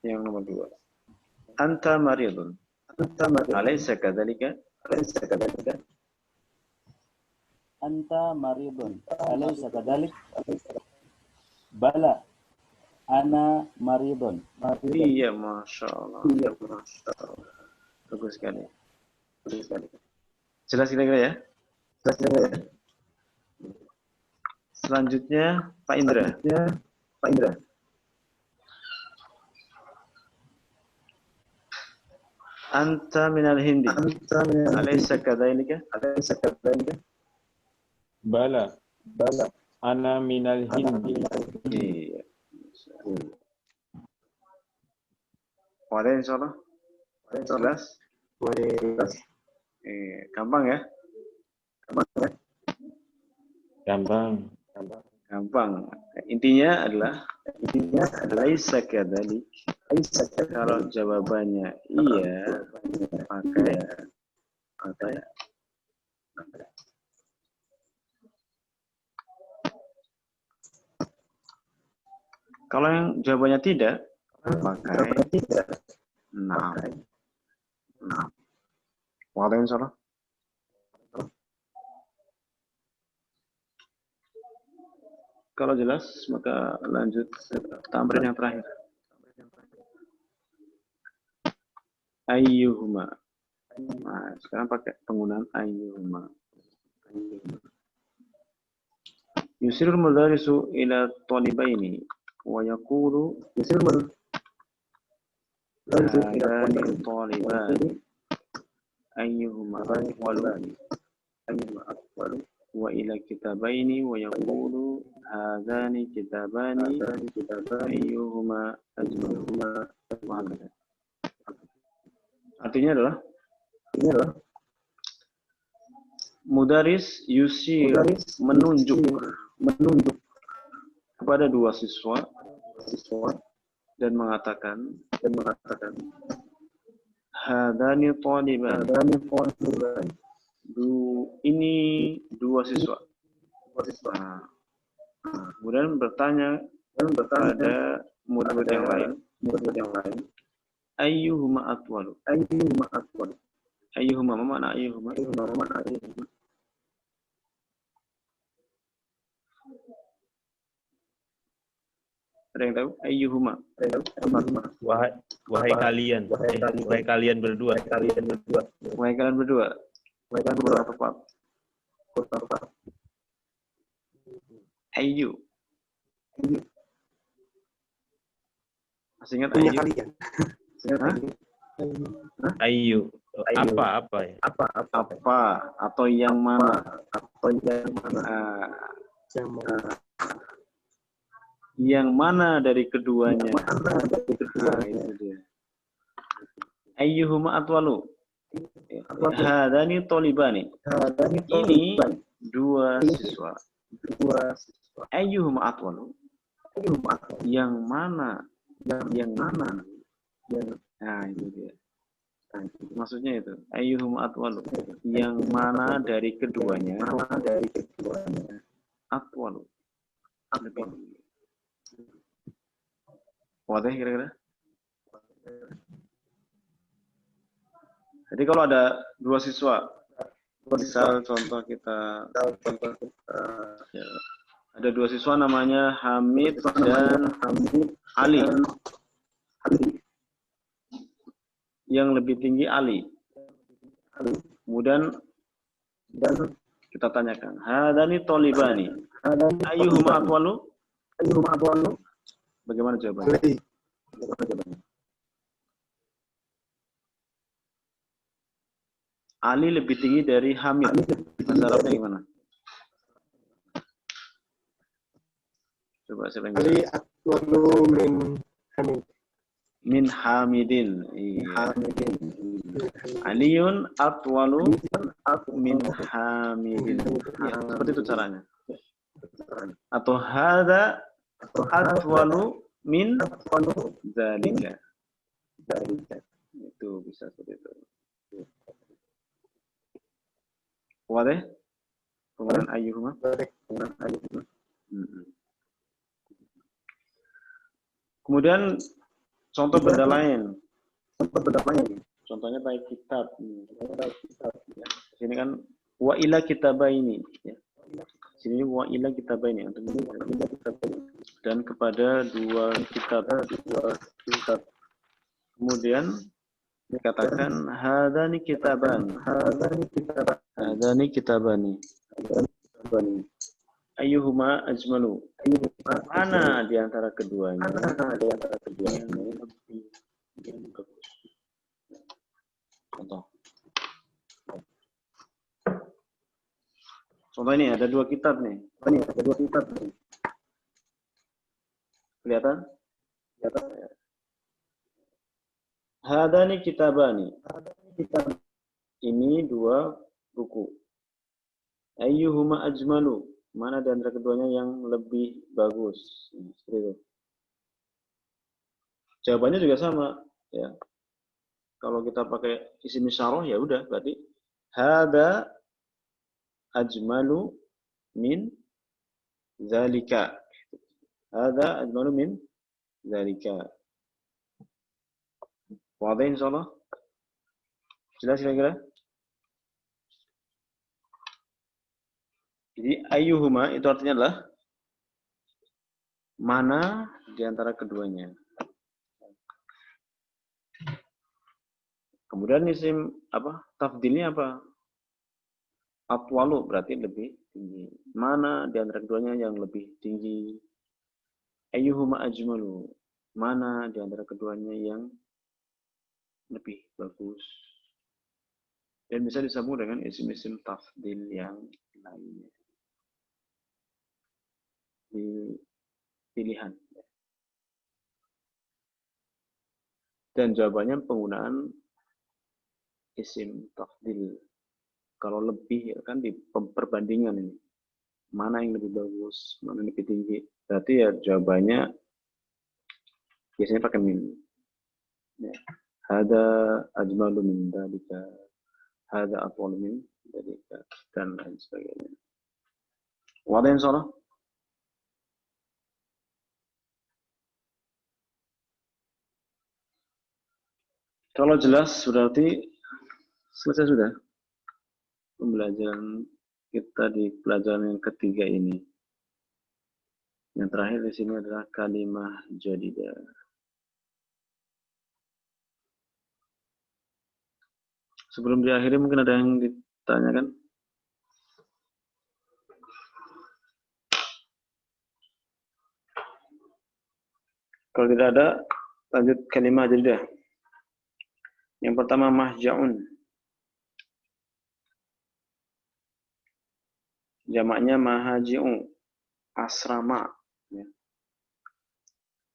Yang nomor 2. Anta maridun. Alaysa kadzalika? Anta maridun. Alaysa kadzalik? Bala. Ana maridun. Iya, Masya Allah. Bagus sekali. Jelas kira-kira ya? Selanjutnya Pak Indra. Anta minal Hindi. Alaysa kadzalika? Bala. Ana minal Hindi. Iya. Wadah insyaallah. Jelas? Gampang ya? Gampang. Intinya adalah laisa kadzalik. Kalau jawabannya iya, pakai kalau yang jawabannya tidak, pakai na'am. Wadah insyaallah. Kalau jelas, maka lanjut tamrin yang terakhir. Ayyuhuma. Nah, sekarang pakai penggunaan ayyuhuma. Yusirul mudarisu ila talibaini wa yaqulu hadani talibani ayyuhuma afdalu wa ila kitabaini wa yaqulu hadani kitabani ayyuhuma ajmalu. Artinya adalah mudaris yusir menunjuk kepada dua siswa dan mengatakan hadani taliban, ini dua siswa. Nah, kemudian bertanya kepada murid yang lain, ayyuhuma atwalu. Ayyuhuma, apa makna ayyuhuma? Ada yang tahu? Ayyuhuma. Wahai kalian. Wahai kalian berdua. Wahai kalian berdua. Kurang tepat. Ayyu. Masih ingat Punya ayyu? kalian. Hah? Ayu. Apa ya? Apa atau yang mana? Yang mana dari keduanya? Nah, itu dia. Ayyuhuma atwalu. Hadani tolibani. Ini dua siswa. Ayyuhuma atwalu. Yang mana? Nah, itu dia. Maksudnya itu. Ayyuhuma atwalu. Yang mana dari keduanya? Atwalu. Wadah kira-kira? Jadi kalau ada dua siswa, misal contoh kita, ya, ada dua siswa namanya Hamid dan Ali. Yang lebih tinggi Ali. Kemudian kita tanyakan, hadani tolibani, ayyuhuma atwalu? Bagaimana jawabannya? Ali lebih tinggi dari Hamid. Bahasa Arabnya gimana? Coba siapa yang Ali bisa? atwalu min Hamid. Min Hamidin. Iya. Aliyun atwalu min Hamidin. Ya, seperti itu caranya. Atau hadza atwalu min dzalika. Itu bisa seperti itu. Wadah? Penggunaan ayyuhuma? Kemudian contoh benda lain. Contohnya baik kitab. Di sini kan wa ila kitabaini. Ya. Sini wa ila kitabaini. Dan kepada dua kitab. Kemudian dikatakan hadani kitabani. Hadani kitabani. Ayyuhuma ajmalu. Mana di antara keduanya? Contoh. Contoh ini ada dua kitab nih. Kelihatan? Hadani kitabani. Ini dua buku. Ayyuhuma ajmalu. Mana di antara keduanya yang lebih bagus? Seperti itu. Jawabannya juga sama, ya. Kalau kita pakai isim isyarah ya udah berarti hada ajmalu min zalika. Hada ajmalu min zalika. Wadah insyaallah. Jelas kira-kira? Jadi ayyuhuma itu artinya adalah mana di antara keduanya. Kemudian isim apa? Tafdilnya apa? Atwalu berarti lebih tinggi. Mana di antara keduanya yang lebih tinggi? Ayyuhuma ajmalu. Mana di antara keduanya yang lebih bagus? Dan bisa disambung dengan isim-isim tafdil yang lainnya. Di pilihan. Dan jawabannya penggunaan isim tafdil. Kalau lebih kan di perbandingan ini. Mana yang lebih bagus, mana yang lebih tinggi. Berarti ya jawabannya biasanya pakai min. Ya. Hada ajmalu min dalika. Hada atwalu min dalika. Dan lain sebagainya. Ada yang salah? Kalau jelas berarti selesai sudah pembelajaran kita di pelajaran yang ketiga ini. Yang terakhir di sini adalah kalimah jadidah. Sebelum diakhiri mungkin ada yang ditanyakan? Kalau tidak ada, lanjut kalimah jadidah. Yang pertama mahja'un. Jamaknya mahaji'u. Asrama. Ya.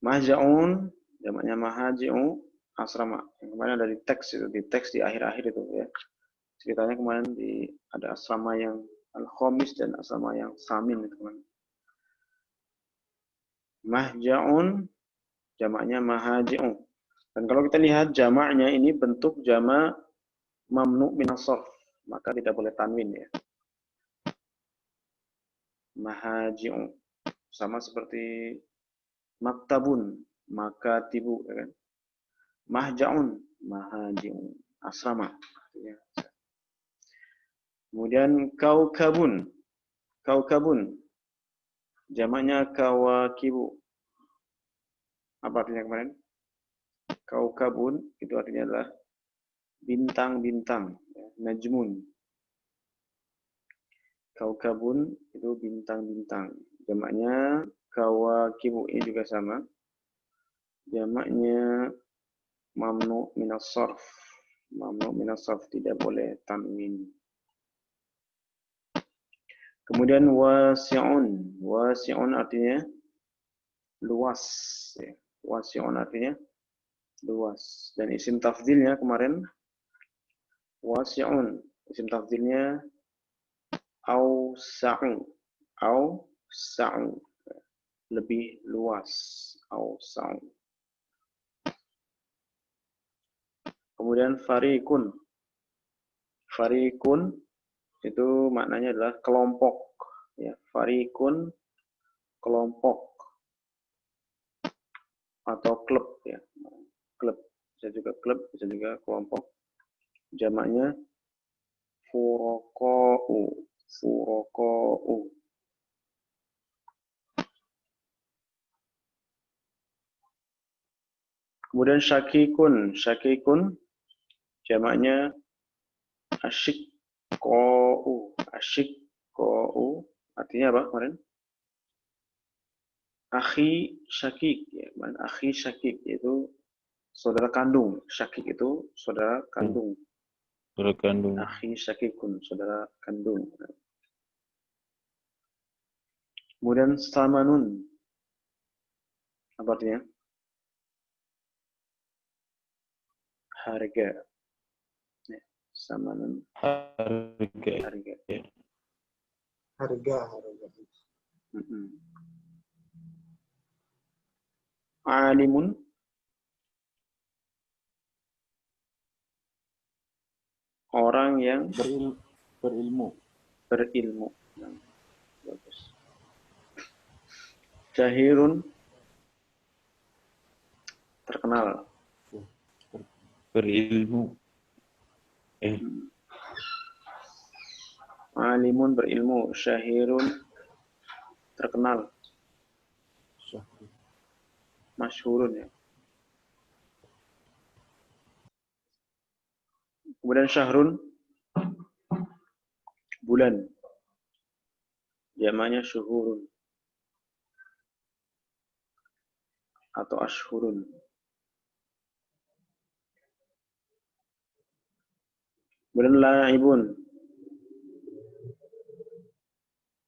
Mahja'un, jamaknya mahaji'u. Asrama. Yang kemarin ada di teks itu, di teks di akhir-akhir itu ya. Ceritanya kemarin ada asrama yang al-khomis dan asrama yang samin itu kan. Mahja'un, jamaknya mahaji'u. Dan kalau kita lihat jamaknya ini bentuk jamak mamnu minas sarf, maka tidak boleh tanwin ya. Mahaji'u sama seperti maktabun, makatibu ya kan. Mahja'un, mahaji'u, asrama. Kemudian kaukabun. Kaukabun jamaknya kawakibu. Apa artinya kemarin? Kaukabun itu artinya adalah bintang-bintang, ya, najmun. Kaukabun itu bintang-bintang. Jamaknya kawakibu ini juga sama. Jamaknya mamnu minas sarf. Mamnu minas sarf tidak boleh tanwin. Kemudian wasi'un. Wasi'un artinya luas. Ya. Wasi'un artinya luas. Dan isim tafdilnya kemarin wasi'un. Isim tafdilnya awsa'u. Awsa'u. Lebih luas. Awsa'u. Kemudian farikun. Farikun itu maknanya adalah kelompok. Ya, farikun kelompok atau klub ya. Klub bisa juga klub, bisa juga kelompok. Jamaknya furoko'u. Furoko'u. Kemudian syakikun. Syakikun jamaknya asyikko'u. Asyikko'u artinya apa kemarin? Akhi syakik. Ya, akhi syakik yaitu saudara kandung. Syakik itu saudara kandung. Saudara kandung. Akhi syakikun, saudara kandung. Kemudian samanun. Apa artinya? Harga. Ya, samanun. Harga. Harga. Harga. Alimun. Orang yang Berilmu. berilmu. Bagus. Jahirun. Terkenal. Berilmu. Alimun berilmu. Syahirun terkenal. Masyhurun ya. Kemudian syahrun, bulan. Jamaknya syuhurun atau ashhurun. Kemudian la'ibun,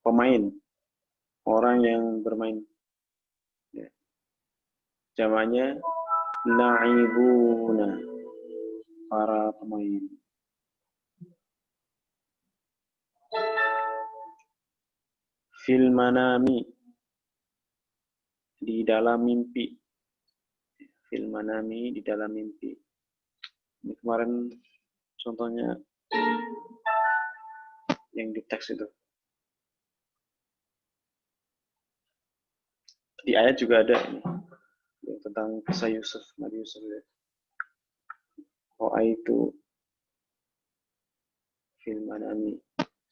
pemain, orang yang bermain. Ya. Jamaknya la'ibuna, para pemain. Fil manami, di dalam mimpi. Fil manami, di dalam mimpi. Ini kemarin contohnya yang di teks itu. Di ayat juga ada ini, yang tentang kisah Yusuf, Nabi Yusuf. Ra'aitu fil manami,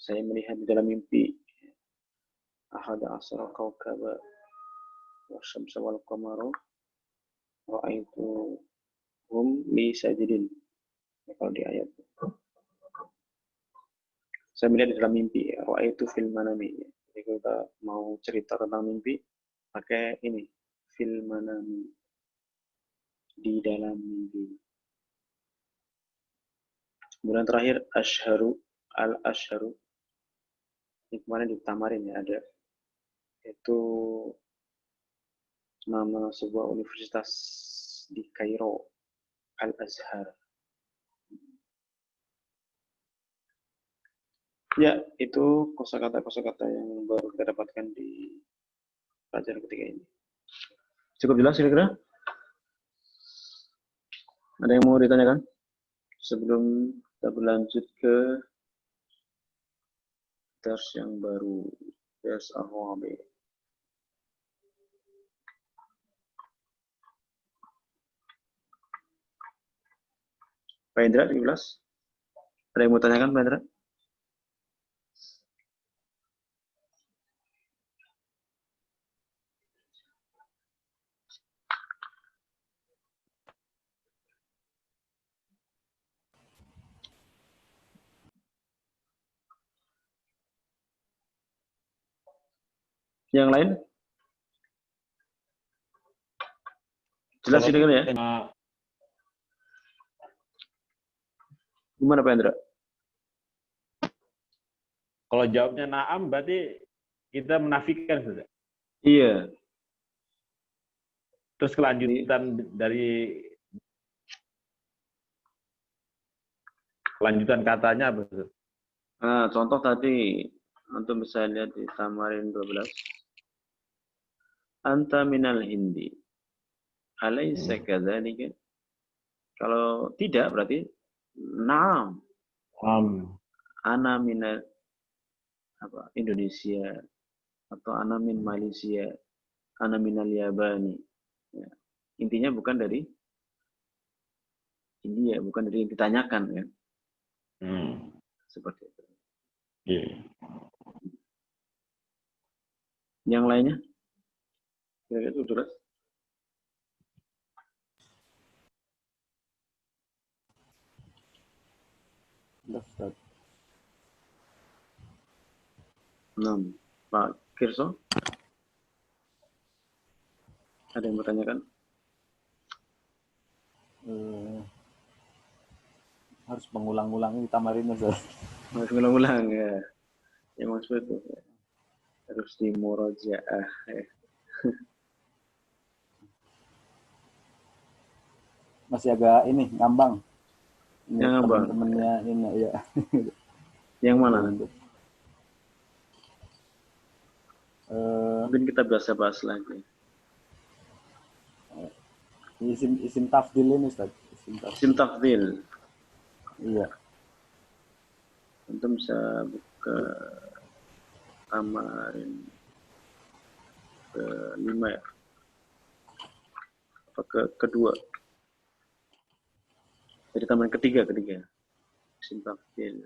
saya melihat di dalam mimpi. Ahada asra kaukaba wasyamsa wal qamara ra'aitu hum li sajidin. Kalau di ayat saya melihat di dalam mimpi, ra'aitu fil manami. Jadi kita mau cerita tentang mimpi pakai ini, fil manami, di dalam mimpi. Kemudian terakhir asyharu, al asyharu. Ini kemarin di tamarin ya ada. Itu nama sebuah universitas di Kairo, Al-Azhar. Ya, itu kosakata-kosakata yang baru kita dapatkan di pelajaran ketiga ini. Cukup jelas kira-kira? Ada yang mau ditanyakan? Sebelum kita berlanjut ke dars yang baru, dars Ar-Rabi. Pak Indra, 13. Ada yang mau tanyakan, Pak Indra? Yang lain? Jelas ini kan ya? Gimana Pak Indra? Kalau jawabnya na'am berarti kita menafikan sudah. Iya. Terus kelanjutan dari kelanjutan katanya apa? Nah, contoh tadi untuk bisa lihat di Tamarin 12. Anta minal hindi. Alaysa kadzalika? Kalau tidak berarti na'am. Ana minal Indonesia atau ana min Malaysia, ana minal Yabani. Ya. Intinya bukan dari India, bukan dari yang ditanyakan kan. Seperti itu. Yeah. Yang lainnya? Kira-kira itu jelas? Ustaz. 6. Pak Kirso? Ada yang bertanyakan? Harus mengulang-ulang ini tamarin Ustaz. Harus ngulang-ulang ya. Ya maksud itu. Harus di murojaah ya. Masih agak ini ngambang. Ini Yang ngambang. teman-temannya ini ya. Yang mana? Mungkin kita bahas lagi. Isim tafdil ini Ustaz. Isim tafdil. Iya. Antum bisa buka Tamarin ke-5 ya. Apa kedua? Jadi Tamarin ketiga. Isim tafdil.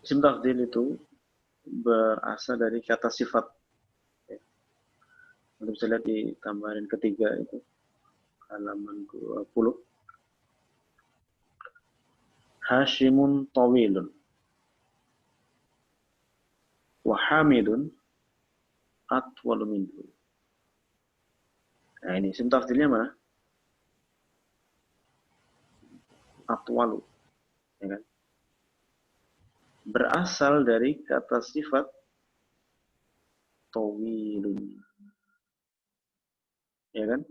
Isim tafdil itu berasal dari kata sifat. Anda bisa lihat di Tamarin ketiga itu halaman 20. Hashimun tawilun. Wa Hamidun atwalu minhu. Nah ini isim tafdilnya mana? Atwalu. Ya kan? Berasal dari kata sifat tawilun. Ya kan?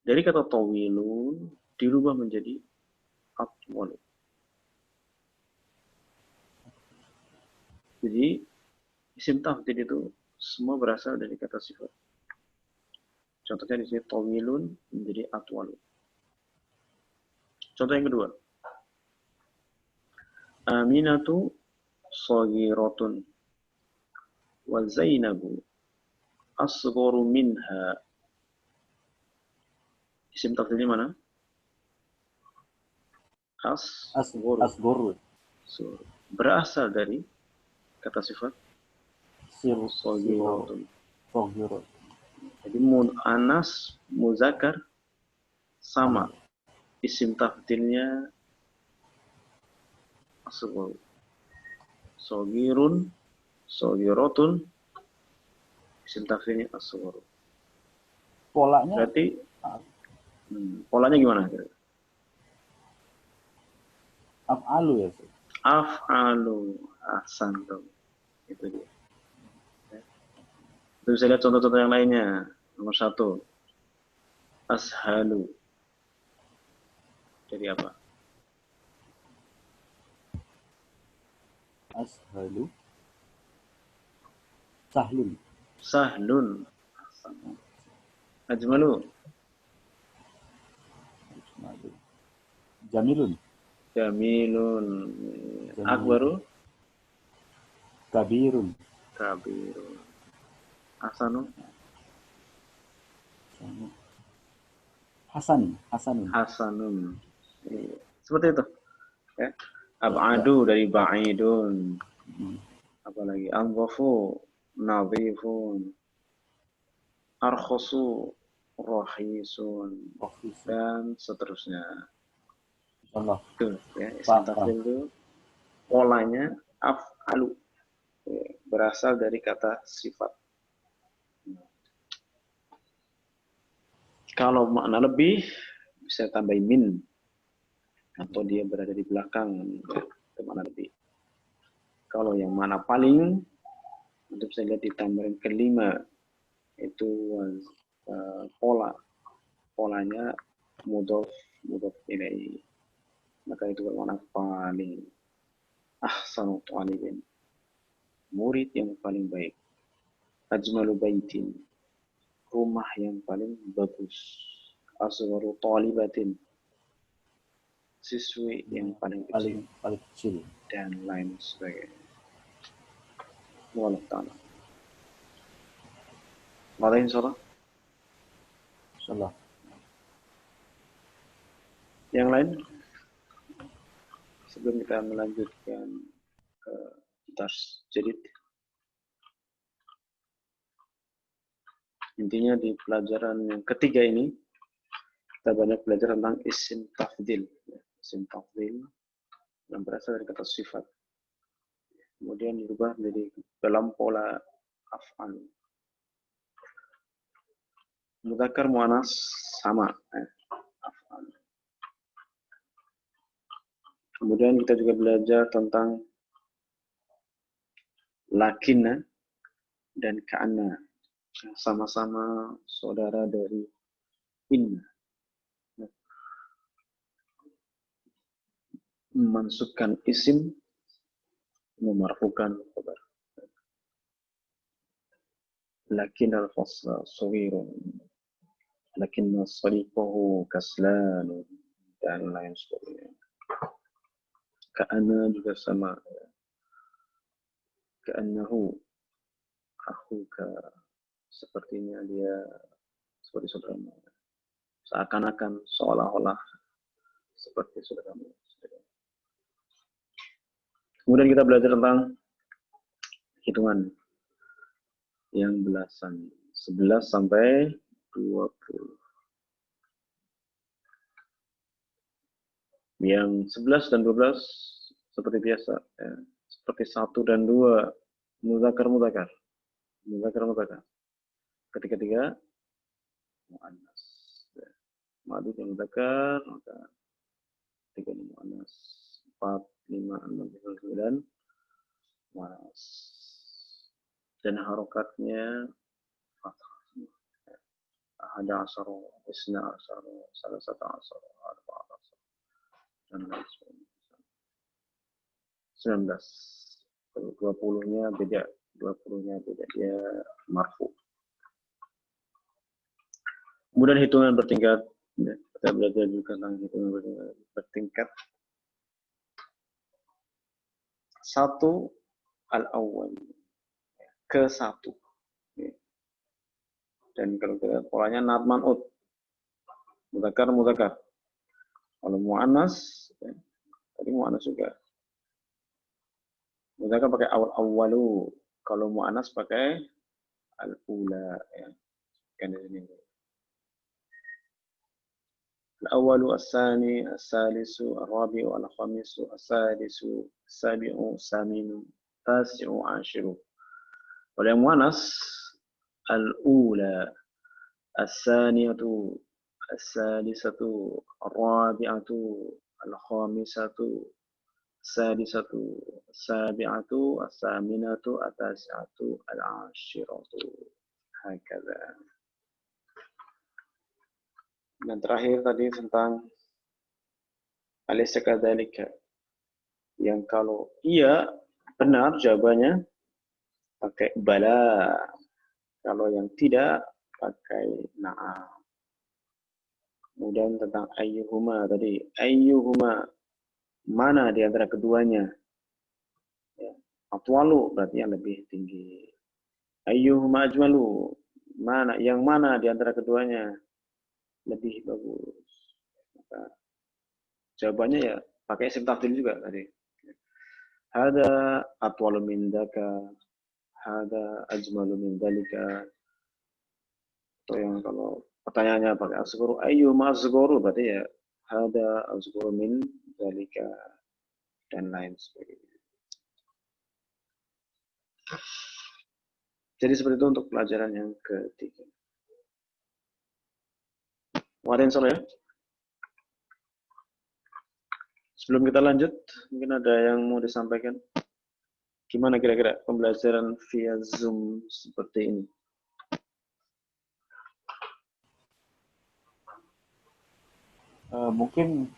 Dari kata tawilun dirubah menjadi atwalu. Jadi isim tafdil itu semua berasal dari kata sifat. Contohnya di sini tawilun menjadi atwalu. Contoh yang kedua. Aminatu saghiratun wa Zainabu asgharu minha. Isim tafdilnya mana? Asgharu. Asgor. Berasal dari kata sifat saghiratun. Sogiro. Jadi anas muzakkar sama. Isim tafdilnya asgharu. Saghirun, saghiratun, isim tafdilnya asgharu. Polanya Berarti polanya gimana? af'alu ya, Ustaz? Af'alu, ahsantum. Itu dia. Itu bisa lihat contoh-contoh yang lainnya. Nomor 1. Ashalu. Jadi apa? Ashalu. Sahlun. Sahlun. Ajmalu. Jamilun. Jamilun. Akbaru. Kabirun. Kabirun. Ahsanu. Hasanun. Hasanun. Seperti itu. Ya. Ab'adu dari ba'idun. Apalagi anzafu, nadhifun, arkhasu, rahisun, dan seterusnya. Allah. Itu ya, isim tafdil itu polanya af'alu. Berasal dari kata sifat. Kalau makna lebih bisa tambahin min atau dia berada di belakang, itu makna lebih. Kalau yang mana paling, untuk saya lihat di tambahan kelima itu polanya mudhof ilaih, maka itu bermakna paling. Ahsanu talibin, murid yang paling baik. Ajmalu baitin, rumah yang paling bagus. Asgharu talibatin, siswi yang paling kecil, dan lain sebagainya. Wallahu ta'ala. Ada insyaallah. Insyaallah. Yang lain sebelum kita melanjutkan ke dars jadid. Intinya di pelajaran yang ketiga ini kita banyak belajar tentang isim tafdil. Isim tafdil yang berasal dari kata sifat. Kemudian dirubah menjadi dalam pola af'al. Mudzakkar muannas sama. Af'al. Kemudian kita juga belajar tentang lakinna dan ka'anna. Sama-sama saudara dari inna. Memasukkan isim, memarfukan khabar. Lakin al-fasla saghirun, lakin sariqahu kaslan, dan lain sebagainya. Ka'anna juga sama. Ka'annahu akhuka, sepertinya dia seperti saudaramu. Seakan-akan, seolah-olah seperti saudaramu. Kemudian kita belajar tentang hitungan yang belasan, 11 sampai 20. Yang 11 dan 12 seperti biasa, ya. Seperti 1 dan 2 mudzakkar. Ketiga muannas. Ya. Madu yang mudzakkar, maka 3 muannas. 4, 5, 6, 9 muannas. Dan harokatnya fathah. Ada asaro, isna asaro, salasata asaro, arba'a asaro, dan lain sebagainya. 19. Kalau 20-nya beda, dia marfu. Kemudian hitungan bertingkat, kita belajar juga tentang hitungan bertingkat. 1 al-awwal, ke 1. Dan kalau kita polanya nat man'ut, mudzakkar. Kalau muannas, tadi muannas juga. Mudzakkar pakai awwalu, kalau muannas pakai al-ula, ya. Kan ini. Al-awwalu, as-sani, as-salisu, ar-rabi'u, al-khamisu, as-sadisu, as-sabi'u, as-saminu, tasi'u, ashiru. Kalau yang muannas al-ula, as-saniyatu, as-salisatu, ar-rabi'atu, al-khamisatu, as-sadisatu, as-sabi'atu, as-saminatu, at-tasi'atu, al-ashiratu. Hakadha. Dan terakhir tadi tentang alaysa kadzalika, yang kalau iya benar jawabannya pakai bala, kalau yang tidak pakai na'am. Kemudian tentang ayyuhuma tadi, ayyuhuma mana di antara keduanya, ya. Atwalu berarti yang lebih tinggi. Ayyuhuma ajmalu, yang mana di antara keduanya lebih bagus. Maka jawabannya ya pakai isim tafdhil juga tadi. Hada atwalu min daka, hada ajmalu min dalika. Atau yang kalau pertanyaannya pakai asghuru, ayyuma asghuru, berarti ya hada asghuru min dalika, dan lain sebagainya. Jadi seperti itu untuk pelajaran yang ketiga. Warin sore ya. Sebelum kita lanjut, mungkin ada yang mau disampaikan. Gimana kira-kira pembelajaran via Zoom seperti ini? Mungkin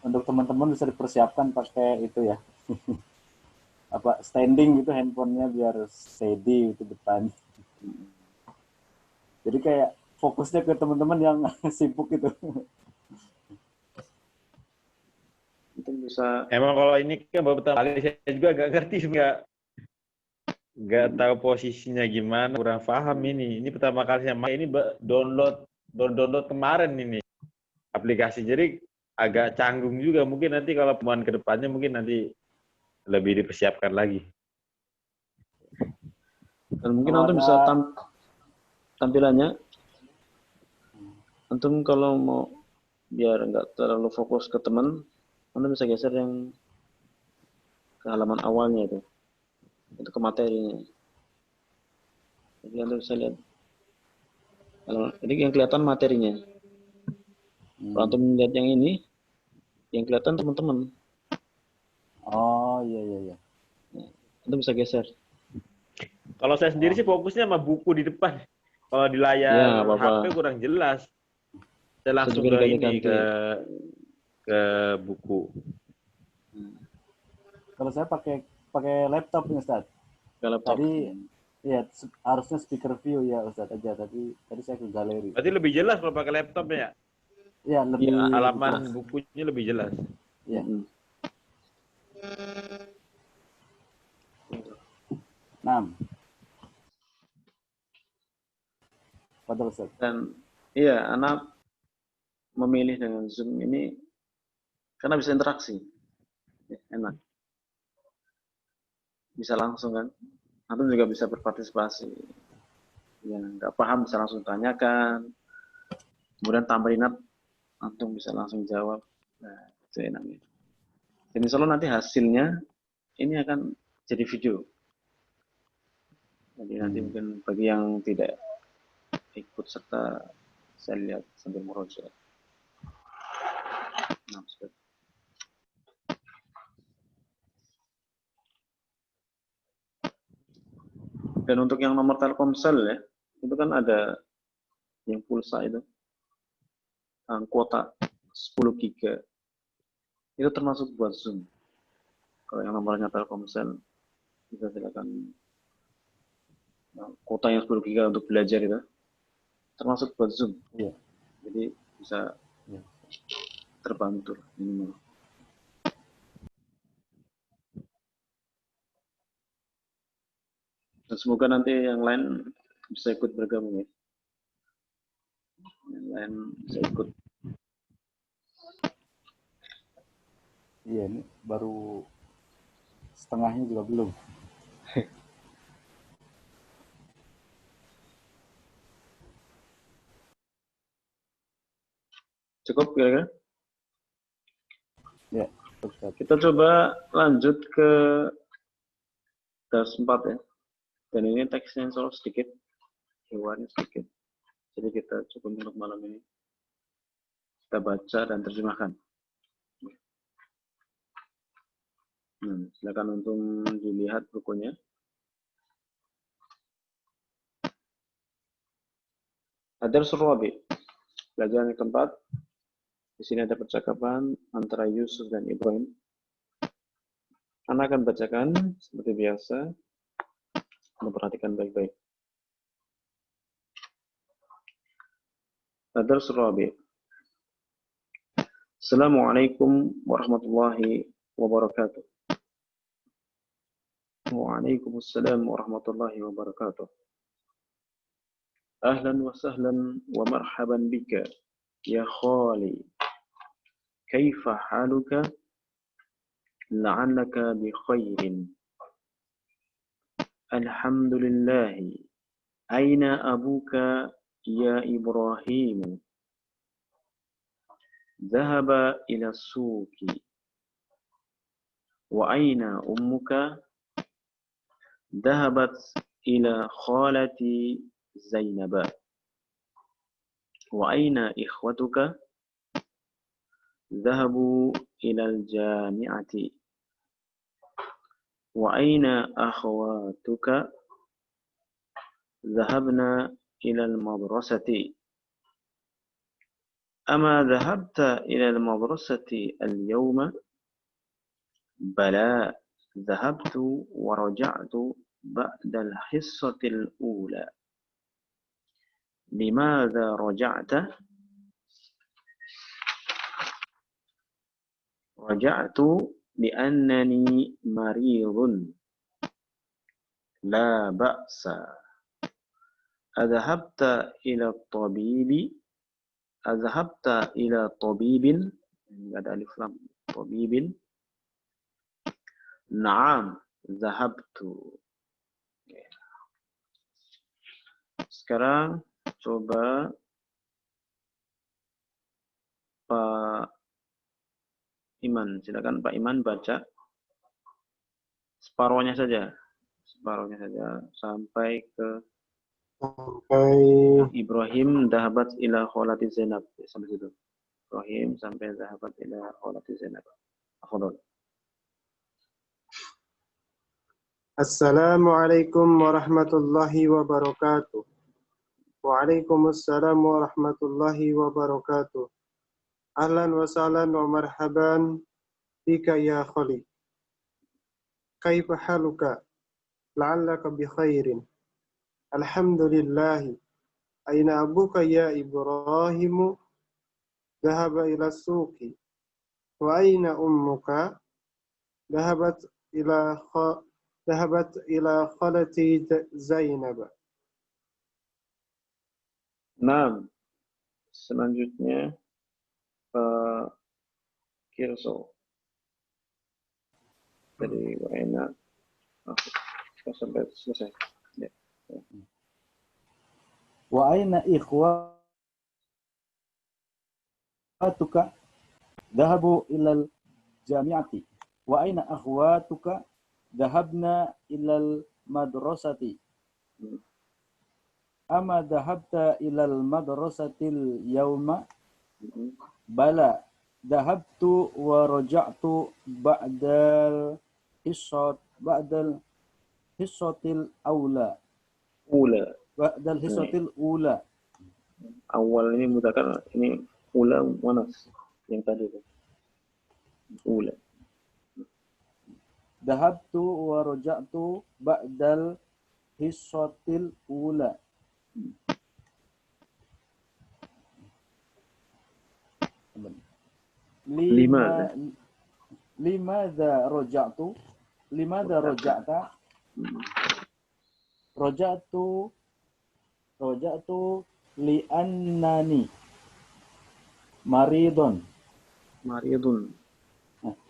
untuk teman-teman bisa dipersiapkan pakai itu ya. Apa standing gitu handphonenya biar steady itu depan. Jadi kayak fokusnya ke teman-teman yang sibuk gitu. Itu bisa. Emang kalau ini kan baru pertama kali, saya juga nggak ngerti, nggak tahu posisinya gimana, kurang paham ini. Ini pertama kali saya main, ini download kemarin ini aplikasi, jadi agak canggung juga. Mungkin nanti kalau pertemuan kedepannya mungkin nanti lebih dipersiapkan lagi. Dan mungkin antum bisa tampilannya. Antum kalau mau biar nggak terlalu fokus ke teman, antum bisa geser yang ke halaman awalnya itu ke materinya. Jadi antum bisa lihat. Jadi yang kelihatan materinya. Kalau antum lihat yang ini, yang kelihatan teman-teman. Oh iya. Antum bisa geser. Kalau saya sendiri sih fokusnya sama buku di depan. Kalau di layar HP kurang jelas. Saya langsung ke ini, ke buku. Kalau saya pakai laptop nih Ustaz. Tadi ya harusnya speaker view ya Ustaz aja. Tadi saya ke galeri. Berarti lebih jelas kalau pakai laptop ya? Iya, lebih halaman bukunya lebih jelas. Iya. 6. Padahal Ustaz. Dan iya, anak memilih dengan Zoom ini karena bisa interaksi. Ya, enak. Bisa langsung kan. Antum juga bisa berpartisipasi. Yang nggak paham bisa langsung tanyakan. Kemudian tambahin antum bisa langsung jawab. Nah, Itu enaknya. Dan insya Allah nanti hasilnya ini akan jadi video. Jadi nanti mungkin bagi yang tidak ikut serta saya lihat sambil merojok. Nah, dan untuk yang nomor Telkomsel ya, itu kan ada yang pulsa itu, kuota 10 giga, itu termasuk buat Zoom. Kalau yang nomornya Telkomsel, bisa silakan kuota yang 10 giga untuk belajar itu, termasuk buat Zoom. Iya. Jadi bisa terbantu minimal. Dan semoga nanti yang lain bisa ikut bergabung ya. Yang lain bisa ikut. Iya, ini baru setengahnya juga belum. Cukup kira-kira? Ya, Ustaz. Kita coba lanjut ke dars 4 ya. Dan ini teksnya solo sedikit, hewannya sedikit. Jadi kita cukup untuk malam ini. Kita baca dan terjemahkan. Silakan untuk dilihat bukunya. Ad-Dars Ar-Rabi', pelajaran yang keempat. Di sini ada percakapan antara Yusuf dan Ibrahim. Anak akan bacakan seperti biasa. Perhatikan baik-baik. Ad-Dars Ar-Rabi'. Assalamualaikum warahmatullahi wabarakatuh. Waalaikumsalam warahmatullahi wabarakatuh. Ahlan wa sahlan wa marhaban bika ya khali. Kaifa haluka? La'allaka bi khairin. Alhamdulillah. Aina abuka ya Ibrahim? ذهب إلى السوق. وأين أمك؟ ذهبت إلى خالتي زينب. وأين إخوتك؟ ذهبوا إلى الجامعة. وأين أخواتك؟ ذهبنا إلى المدرسة. أما ذهبت إلى المدرسة اليوم؟ بلى، ذهبت ورجعت بعد الحصة الأولى. لماذا رجعت؟ رجعت لأنني مريض. لا بأس. أذهبت إلى الطبيب؟ أذهبت إلى طبيب؟ ada alif lam. طبيب. Naam, zahabtu. Sekarang coba Pak Iman, silakan Pak Iman baca separuhnya saja. Separuhnya saja sampai ke Ibrahim dahabat ila kholati Zainab, sampai situ. Ibrahim sampai dahabat ila kholati Zainab. Afdal. Assalamualaikum warahmatullahi wabarakatuh. Waalaikumsalam warahmatullahi wabarakatuh. Ahlan wa sahlan wa marhaban bika ya khali. Kaifa haluka? La'allaka bi khairin. Alhamdulillah. Aina abuka ya Ibrahim? Dhahaba ila suqi. Wa aina ummuka? Dhahabat ila khalati Zainab. Nah, selanjutnya Pak Kirso dari Waena. Sampai selesai. Ya. Wa aina ikhwatuka? dhahabu ilal jami'ati. Wa aina akhwatuka? Dhahabna ilal madrasati. Ama dhahabta ilal madrasatil yawma? Bala. Dhahabtu wa raja'tu ba'dal hissatil awla. Ula. Ba'dal hissatil ula. Awal ini mudzakkar, ini ula muannas yang tadi itu. Ula. Dhahabtu wa raja'tu ba'dal hissatil ula. Limadha raja'tu? Limadha raja'ta? Raja'tu li'annani maridun. Maridun.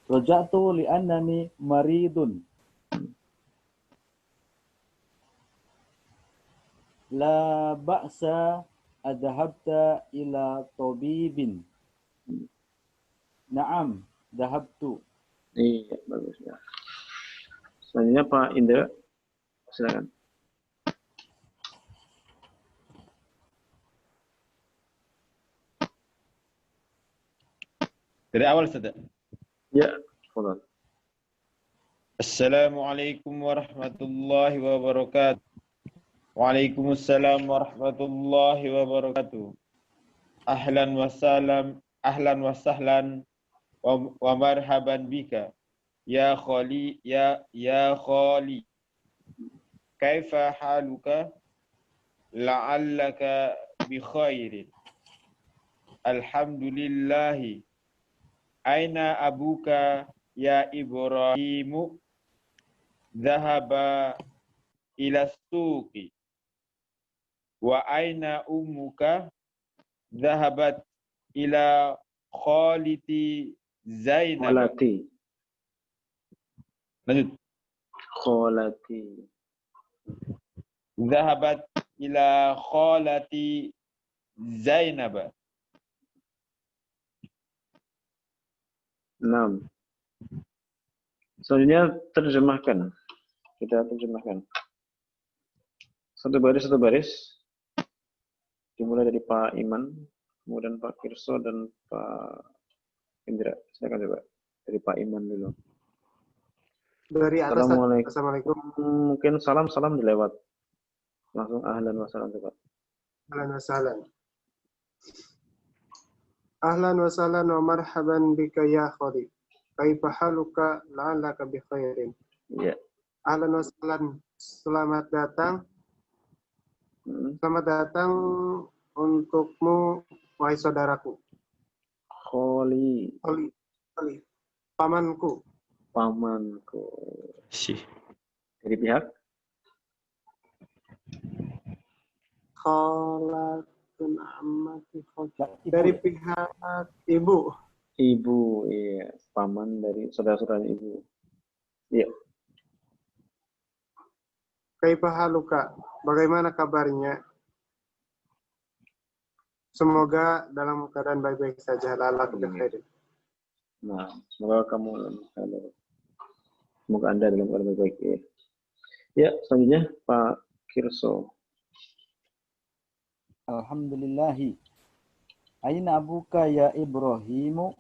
Raja'tu li'annani maridun. La ba'sa adhabta ila tabibin. Naam, dhahabtu. Iya, bagus ya. Selanjutnya Pak Indra, silakan. Dari awal saja. Ya, tafadhal. Assalamualaikum warahmatullahi wabarakatuh. Waalaikumsalam warahmatullahi wabarakatuh. Ahlan wa sahlan wa marhaban bika ya khali ya khali. Kaifa haluka? La'allaka bi khairin. Alhamdulillahi. Aina abuka ya Ibrahimu? Dhahaba ila suqi. Wa aina ummuka? Dhahabat ila khaliti Zainab. Kholati. Lanjut. Kholati. Dhahabat ila khalati Zainab. 6. Selanjutnya terjemahkan. Kita terjemahkan. Satu baris. Dimulai dari Pak Iman, kemudian Pak Kirso dan Pak Indra. Silakan coba. Dari Pak Iman dulu. Dari atas. Assalamualaikum. Assalamualaikum. Mungkin salam dilewat. Langsung ahlan wa salam coba. Ahlan wa sahlan. Ahlan wa sahlan wa marhaban bika ya Khalid. Kaifa haluka? La'allaka bi khairin. Iya. Ahlan wa sahlan. Selamat datang. Selamat datang untukmu, wahai saudaraku. Kholi. Pamanku. Dari pihak? Kholatun ammati kholat. Dari pihak ibu. Ibu, iya. Paman dari saudara-saudaranya ibu. Iya. Kaifa haluka? Bagaimana kabarnya? Semoga dalam keadaan baik-baik saja. La'allaka bi khairin. Nah, semoga Anda dalam keadaan baik-baik. Ya. Ya, selanjutnya Pak Kirso. Alhamdulillahi. Aina abuka ya Ibrahimu?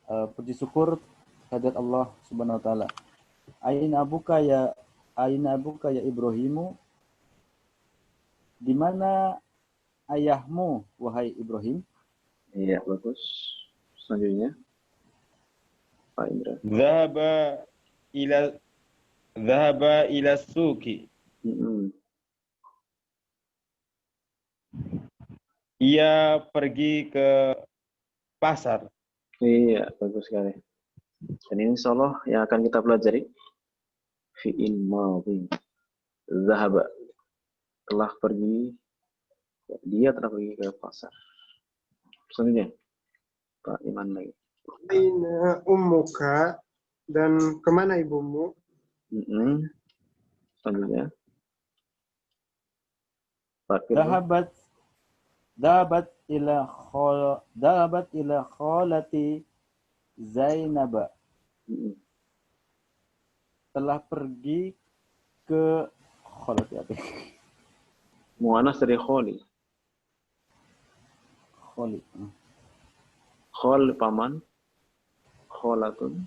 Puji syukur kehadirat Allah Subhanahu wa taala. Aina abuka ya Ibrahimu? Di mana ayahmu wahai Ibrahim? Iya, bagus. Selanjutnya Pak Indra. Dhahaba ila suqi. Ia pergi ke pasar. Iya, bagus sekali. Dan ini insyaallah yang akan kita pelajari fi'il madhi. Dhahaba, telah pergi, dia telah pergi ke pasar. Selanjutnya Pak Iman lagi. Aina ummuka, dan kemana ibumu? Selanjutnya Pak Firman. Dhahabat ila khalati Zainab. Telah pergi ke khalati apa? Mu'anas dari kholi. Khali. Khol paman. Kholatun.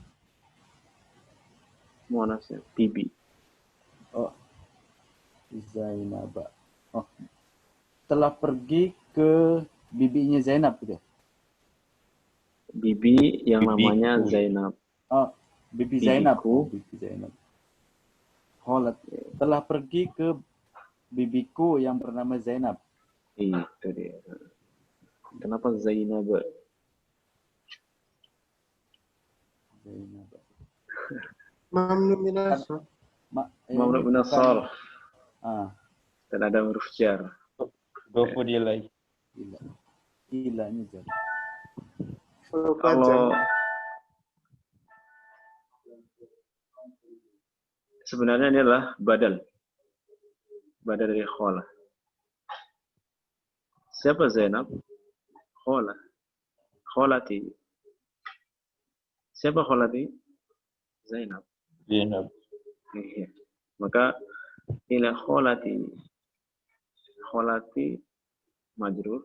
Mu'anasnya bibi. Oh, Zainab. Oh, telah pergi ke bibinya Zainab gitu. Bibi yang namanya Bibiku. Zainab. Oh, bibi Zainab. Bibiku. Bibi Zainab. Khalat telah pergi ke bibiku yang bernama Zainab. Itu dia. Kenapa Zainab? Zainab. Mamnu minas Mamnu bin bukan- Sarf. Ah, Dan ada huruf jar. Gofu dia lagi. gila. Gilanya jadi. Kalau sebenarnya ini adalah badal. Badal dari khola. Siapa Zainab? Khola. Kholati. Siapa kholati? Zainab. Zainab. Iya. Maka ila kholati. Kholati majrur.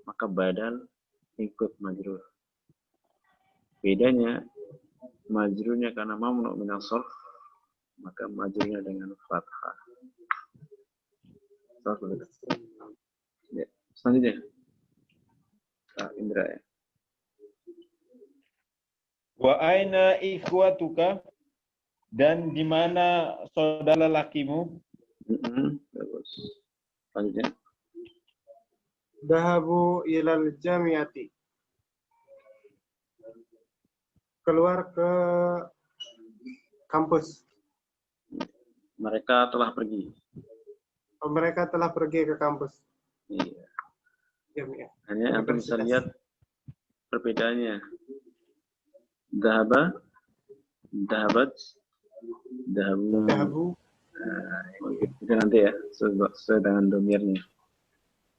Maka badal ikut majrur. Bedanya majrurnya karena mamnu min as-sarf, maka majrurnya dengan fathah. Ya, selanjutnya. Indra ya. Wa aina ikhwatuka, dan di mana saudara lakimu? Bagus. Selanjutnya. dahabu ilal jamiati. Keluar ke kampus. Mereka telah pergi. Oh, mereka telah pergi ke kampus. Iya. Jamiah. Hanya antum bisa lihat perbedaannya. Dahaba, dahabat, dahabu. Dahabu Itu nanti ya, sesuai dengan domirnya.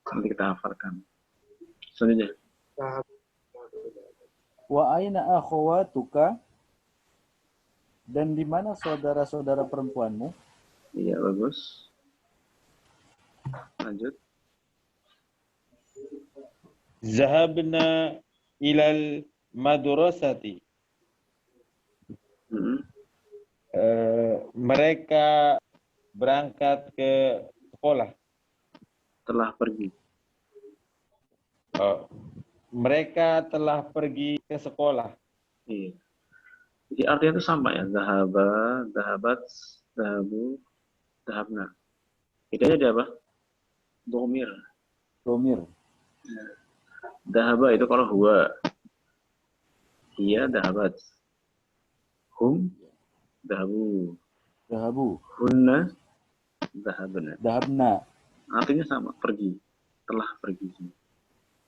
Nanti kita hafalkan. Selanjutnya. dahabu. Wa aina akhwatuka, dan di mana saudara-saudara perempuanmu? Iya, bagus. Lanjut. Zahabna ilal madrasati. Mereka berangkat ke sekolah. Telah pergi. Mereka telah pergi ke sekolah. Iya. Jadi artinya itu sama ya. Dahaba, dahabat, dahabu, dahabna. Bedanya dia apa? Domir. Domir. Dahaba itu kalau huwa. Iya, dahabat. Hum, dahabu. Dahabu. Hunna, dahabna. Dahabna. Artinya sama, pergi. Telah pergi.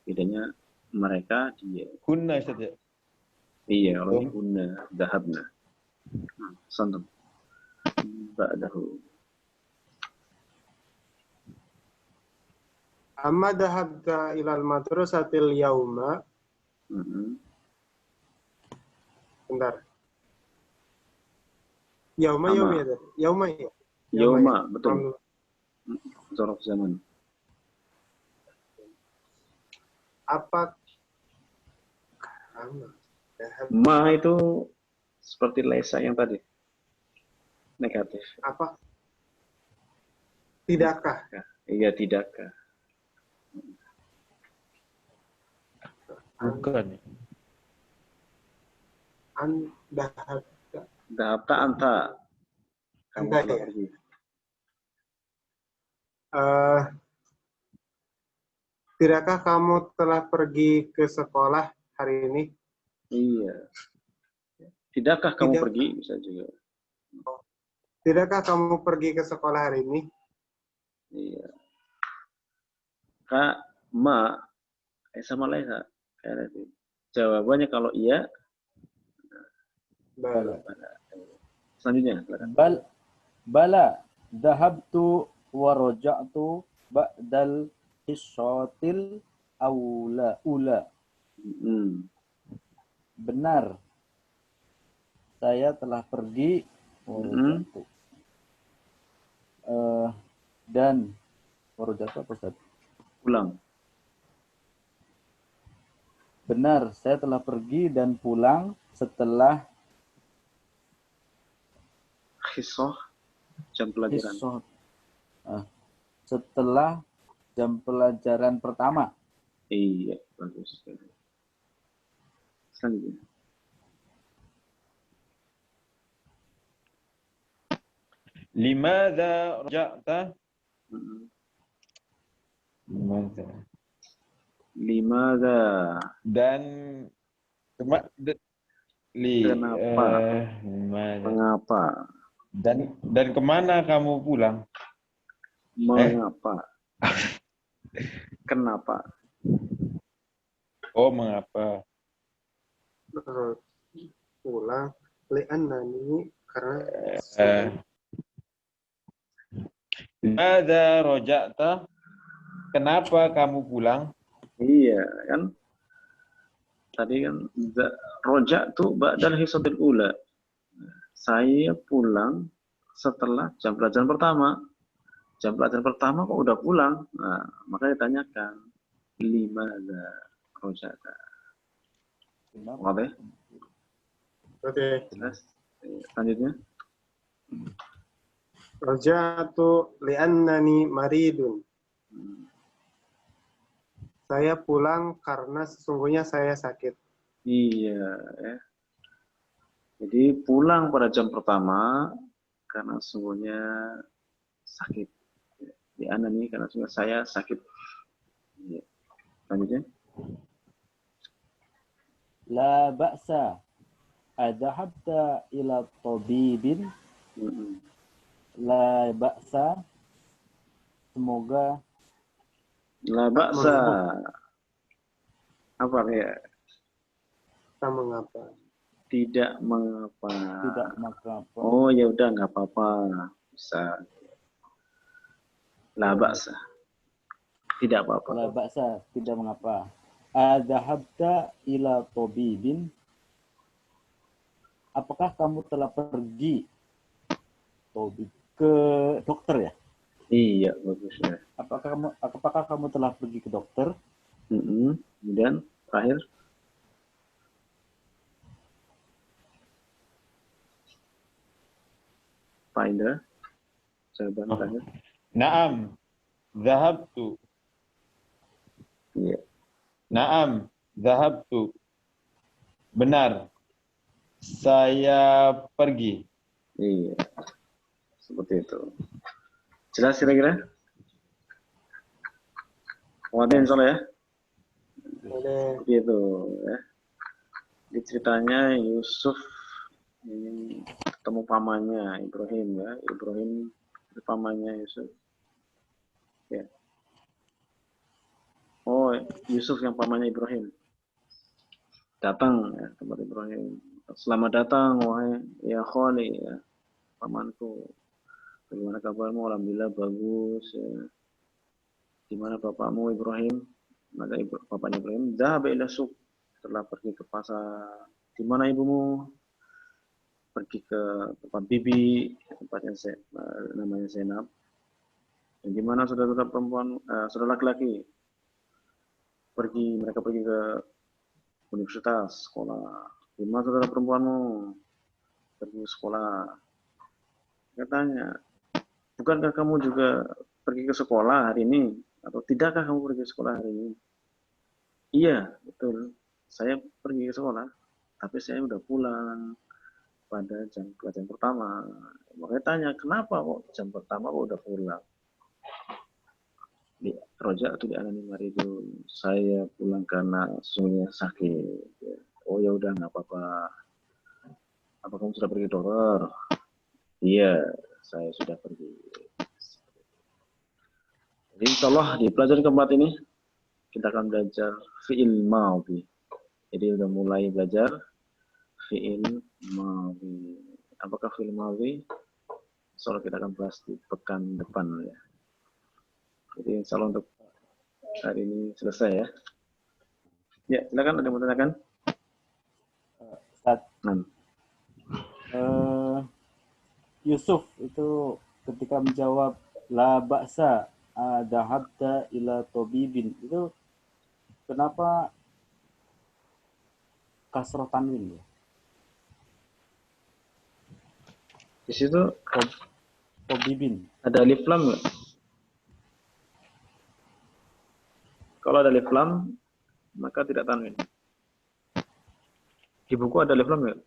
Bedanya mereka, dia. Kunna saja. Iya, kalau hunna, dahabna. Santum. Ba'dahu. Amma dahabta ilal madrasatil yauma. Bentar. Yauma Sama. yaumi ya. Yauma ya. Yauma, betul. Mamnu. Zorof zaman. Apa? Sama. Dahab. Ma itu seperti lesa yang tadi. Negatif. Apa? Tidakkah? Iya, tidakkah. Bukan. Dahab. Dahabta anta. Kamu Anta, telah ya? pergi. Tidakkah kamu telah pergi ke sekolah hari ini? Iya. Tidakkah kamu Tidak. pergi? Bisa juga. Tidakkah kamu pergi ke sekolah hari ini? Iya. Kak, ma, sama lesa. Jawabannya kalau iya, Bala. selanjutnya. Silakan. Bala. Dahabtu wa raja'tu ba'dal hissatil ula. Hmm. Benar. Saya telah pergi warujatu. Dan warujatu apa Ustaz? Pulang. Benar, saya telah pergi dan pulang setelah Hissoh, jam pelajaran. hissoh. Setelah jam pelajaran pertama. Iya, bagus. Selanjutnya. Limadza raja'ta? Hmm. Limadza. Limadza. Dan Kenapa? limadza. Mengapa? Dan kemana kamu pulang? Mengapa? Kenapa? Oh, mengapa? Pulang li'annani karena Limadza raja'ta? Kenapa kamu pulang? Iya, kan? Tadi kan rojak tuh ba'dal hisatil ula. Saya pulang setelah jam pelajaran pertama. Jam pelajaran pertama kok udah pulang? Nah, makanya ditanyakan limadza roja'ta. Oke. oke. Jelas. Selanjutnya. Raja'tu li'annani maridun. Saya pulang karena sesungguhnya saya sakit. Iya, ya. Jadi pulang pada jam pertama karena sungguhnya sakit. Di nih karena sungguh saya sakit. Ya. Lanjutnya. La ba'sa. Adhabta ila tabibin. La ba'sa. Semoga La baksa. Apa ya? Tak mengapa. Tidak mengapa. tidak mengapa. Oh ya udah nggak apa-apa. Bisa. La baksa. Tidak apa-apa. La ba'sa, tidak mengapa. Adhabta ila tabibin. Apakah kamu telah pergi ke dokter ya? Iya, bagus ya. Apakah kamu telah pergi ke dokter? Kemudian terakhir. Pak Indra. Jawaban terakhir. Naam, zahabtu. Iya. Naam, zahabtu. Benar, saya pergi. Iya. Seperti itu. Jelas kira-kira? Muatin soalnya ya? Begitu ya. Di ceritanya Yusuf ini ketemu pamannya Ibrahim ya. Ibrahim itu pamannya Yusuf. Ya. Oh, Yusuf yang pamannya Ibrahim. Datang ya tempat Ibrahim. Selamat datang wahai ya khali ya. Pamanku. Bagaimana kabarmu? Alhamdulillah bagus ya. Di mana bapakmu Ibrahim? Maka bapaknya Ibrahim dhahaba ila suq, telah pergi ke pasar. Di mana ibumu? Pergi ke tempat bibi, tempatnya namanya Zainab. Dan di mana saudara perempuan, saudara laki-laki? Mereka pergi ke universitas, sekolah. Di mana saudara perempuanmu? Pergi ke sekolah. Katanya, bukankah kamu juga pergi ke sekolah hari ini? Atau tidakkah kamu pergi ke sekolah hari ini? Iya, betul. Saya pergi ke sekolah, tapi saya udah pulang pada jam pelajaran pertama. Makanya tanya, kenapa kok jam pertama kok udah pulang? Di Roja atau di Ananimar itu, saya pulang karena sesungguhnya sakit. Oh ya udah nggak apa-apa. Apa kamu sudah pergi dokter? Iya, saya sudah pergi. Jadi insya Allah di pelajaran keempat ini kita akan belajar fi'il madhi. Jadi udah mulai belajar fi'il madhi. Apakah fi'il madhi? Insya Allah kita akan bahas di pekan depan ya. Jadi insya Allah untuk hari ini selesai ya. Ya, silakan ada yang mau tanyakan? Ustaz, Nah, Yusuf itu ketika menjawab la ba'sa dahabta ila tabibin itu kenapa kasroh tanwin ya? di situ Tabibin. ada alif lam nggak? Kalau ada alif lam, maka tidak tanwin. Di buku ada alif lam nggak?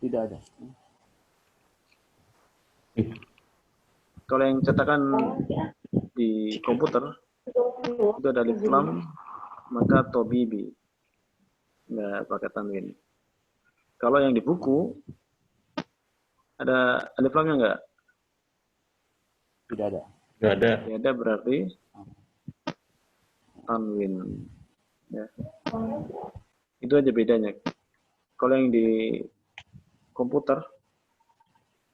Tidak ada. Kalau yang cetakan di komputer itu ada alif lam, maka tobibi nggak pakai tanwin. Kalau yang di buku ada alif lamnya nggak? Tidak ada. Nggak ada. Ya ada berarti tanwin. Ya. Itu aja bedanya. Kalau yang di komputer,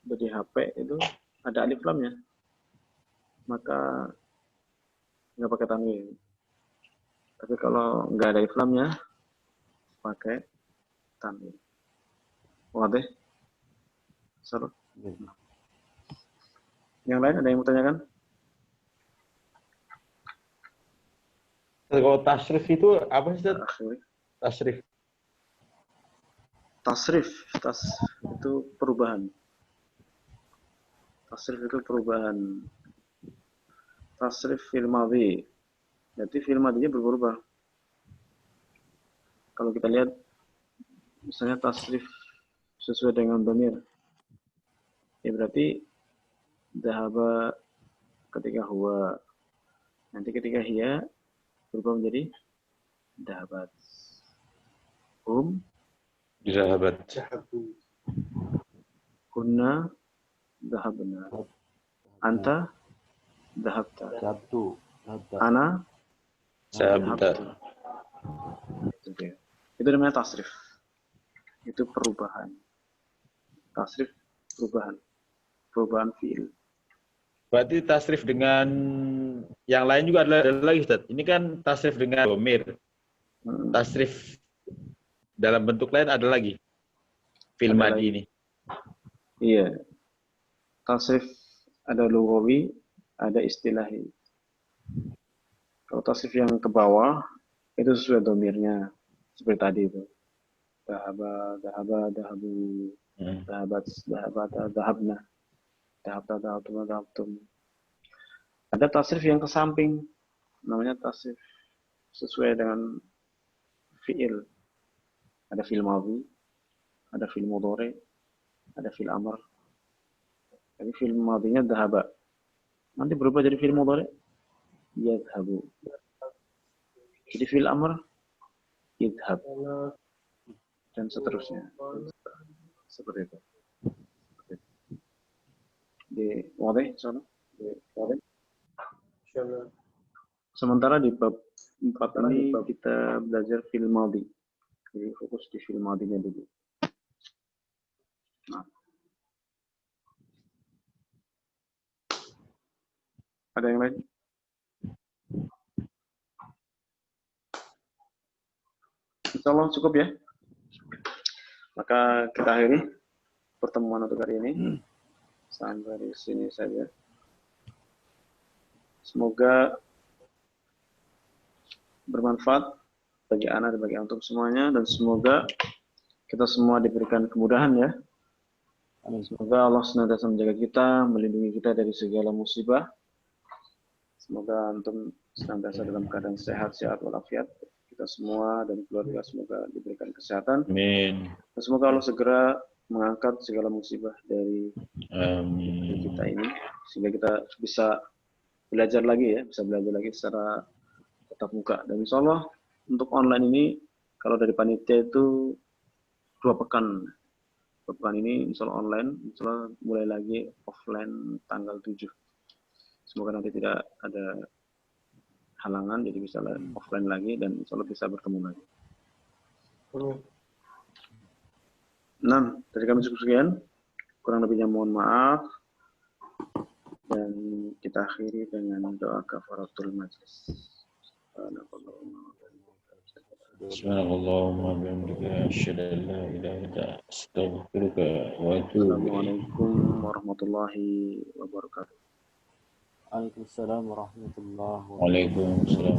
di HP itu ada alif lamnya, maka nggak pakai tanwin. Tapi kalau nggak ada alif lamnya, pakai tanwin. Wadah? Salah. Yang lain ada yang mau tanyakan? Kalau tasrif itu apa sih? Ustaz? Akhir. Tasrif. Tasrif, itu perubahan. Tasrif itu perubahan. Tasrif fil madhi. Jadi fil madhinya berubah. Kalau kita lihat misalnya tasrif sesuai dengan dhamir, ya berarti dhahaba ketika huwa, nanti ketika hiya berubah menjadi dhahabat. Sahabat. Kunna dhahabna. Anta dhahabta. Sabtu. Ana Sahabta. Itu namanya tasrif. Itu perubahan. Tasrif perubahan. Perubahan fi'il. Berarti tasrif dengan yang lain juga ada lagi, Ustaz. Ini kan tasrif dengan dhamir. Tasrif dalam bentuk lain ada lagi. Fil Ada madi lagi. ini. Iya. Tasrif ada lughawi, ada istilahi. Kalau tasrif yang ke bawah, itu sesuai dhamirnya. Seperti tadi itu. Dhahaba, dhahabu, dhahabat, dhahabata, dhahabna. Dhahabta, dhahabtuma, dhahabtum. Ada tasrif yang ke samping. Namanya tasrif sesuai dengan fi'il. Ada fi'il madhi, ada fi'il mudhari, ada fi'il amr. Jadi fi'il madhinya dhahaba. Nanti berubah jadi fi'il mudhari, yadhabu. Jadi fi'il amr, yadhab. Dan seterusnya. Seperti itu. Di wadih, sana. Di wadih. Sementara di bab 4 ini kita belajar fi'il madhi. Jadi fokus di fi'il madhinya dulu. Nah. Ada yang lain? Insya Allah cukup ya. Maka kita akhiri pertemuan untuk hari ini. Sampai di sini saja. Semoga bermanfaat bagi anak dan bagi antum semuanya. Dan semoga kita semua diberikan kemudahan ya. Semoga Allah senantiasa menjaga kita, melindungi kita dari segala musibah. Semoga antum senantiasa dalam keadaan sehat walafiat. Kita semua dan keluarga semoga diberikan kesehatan. Amin. Dan semoga Allah segera mengangkat segala musibah dari Amin. kita ini. Sehingga kita bisa belajar lagi ya. Bisa belajar lagi secara tatap muka. Dan insya Allah untuk online ini, kalau dari panitia itu 2 pekan. 2 pekan ini insya Allah online. Insya Allah mulai lagi offline tanggal 7. Semoga nanti tidak ada halangan, jadi bisa offline lagi dan insya Allah bisa bertemu lagi. Nah, dari kami cukup sekian. Kurang lebihnya mohon maaf. Dan Dan kita akhiri dengan doa kafaratul majlis. Subhanallahumma wa bihamdika asyhadu an la ilaha illa anta astaghfiruka wa atubu ilaik. Assalamualaikum warahmatullahi wabarakatuh. Waalaikumsalam warahmatullahi wabarakatuh. Waalaikumsalam.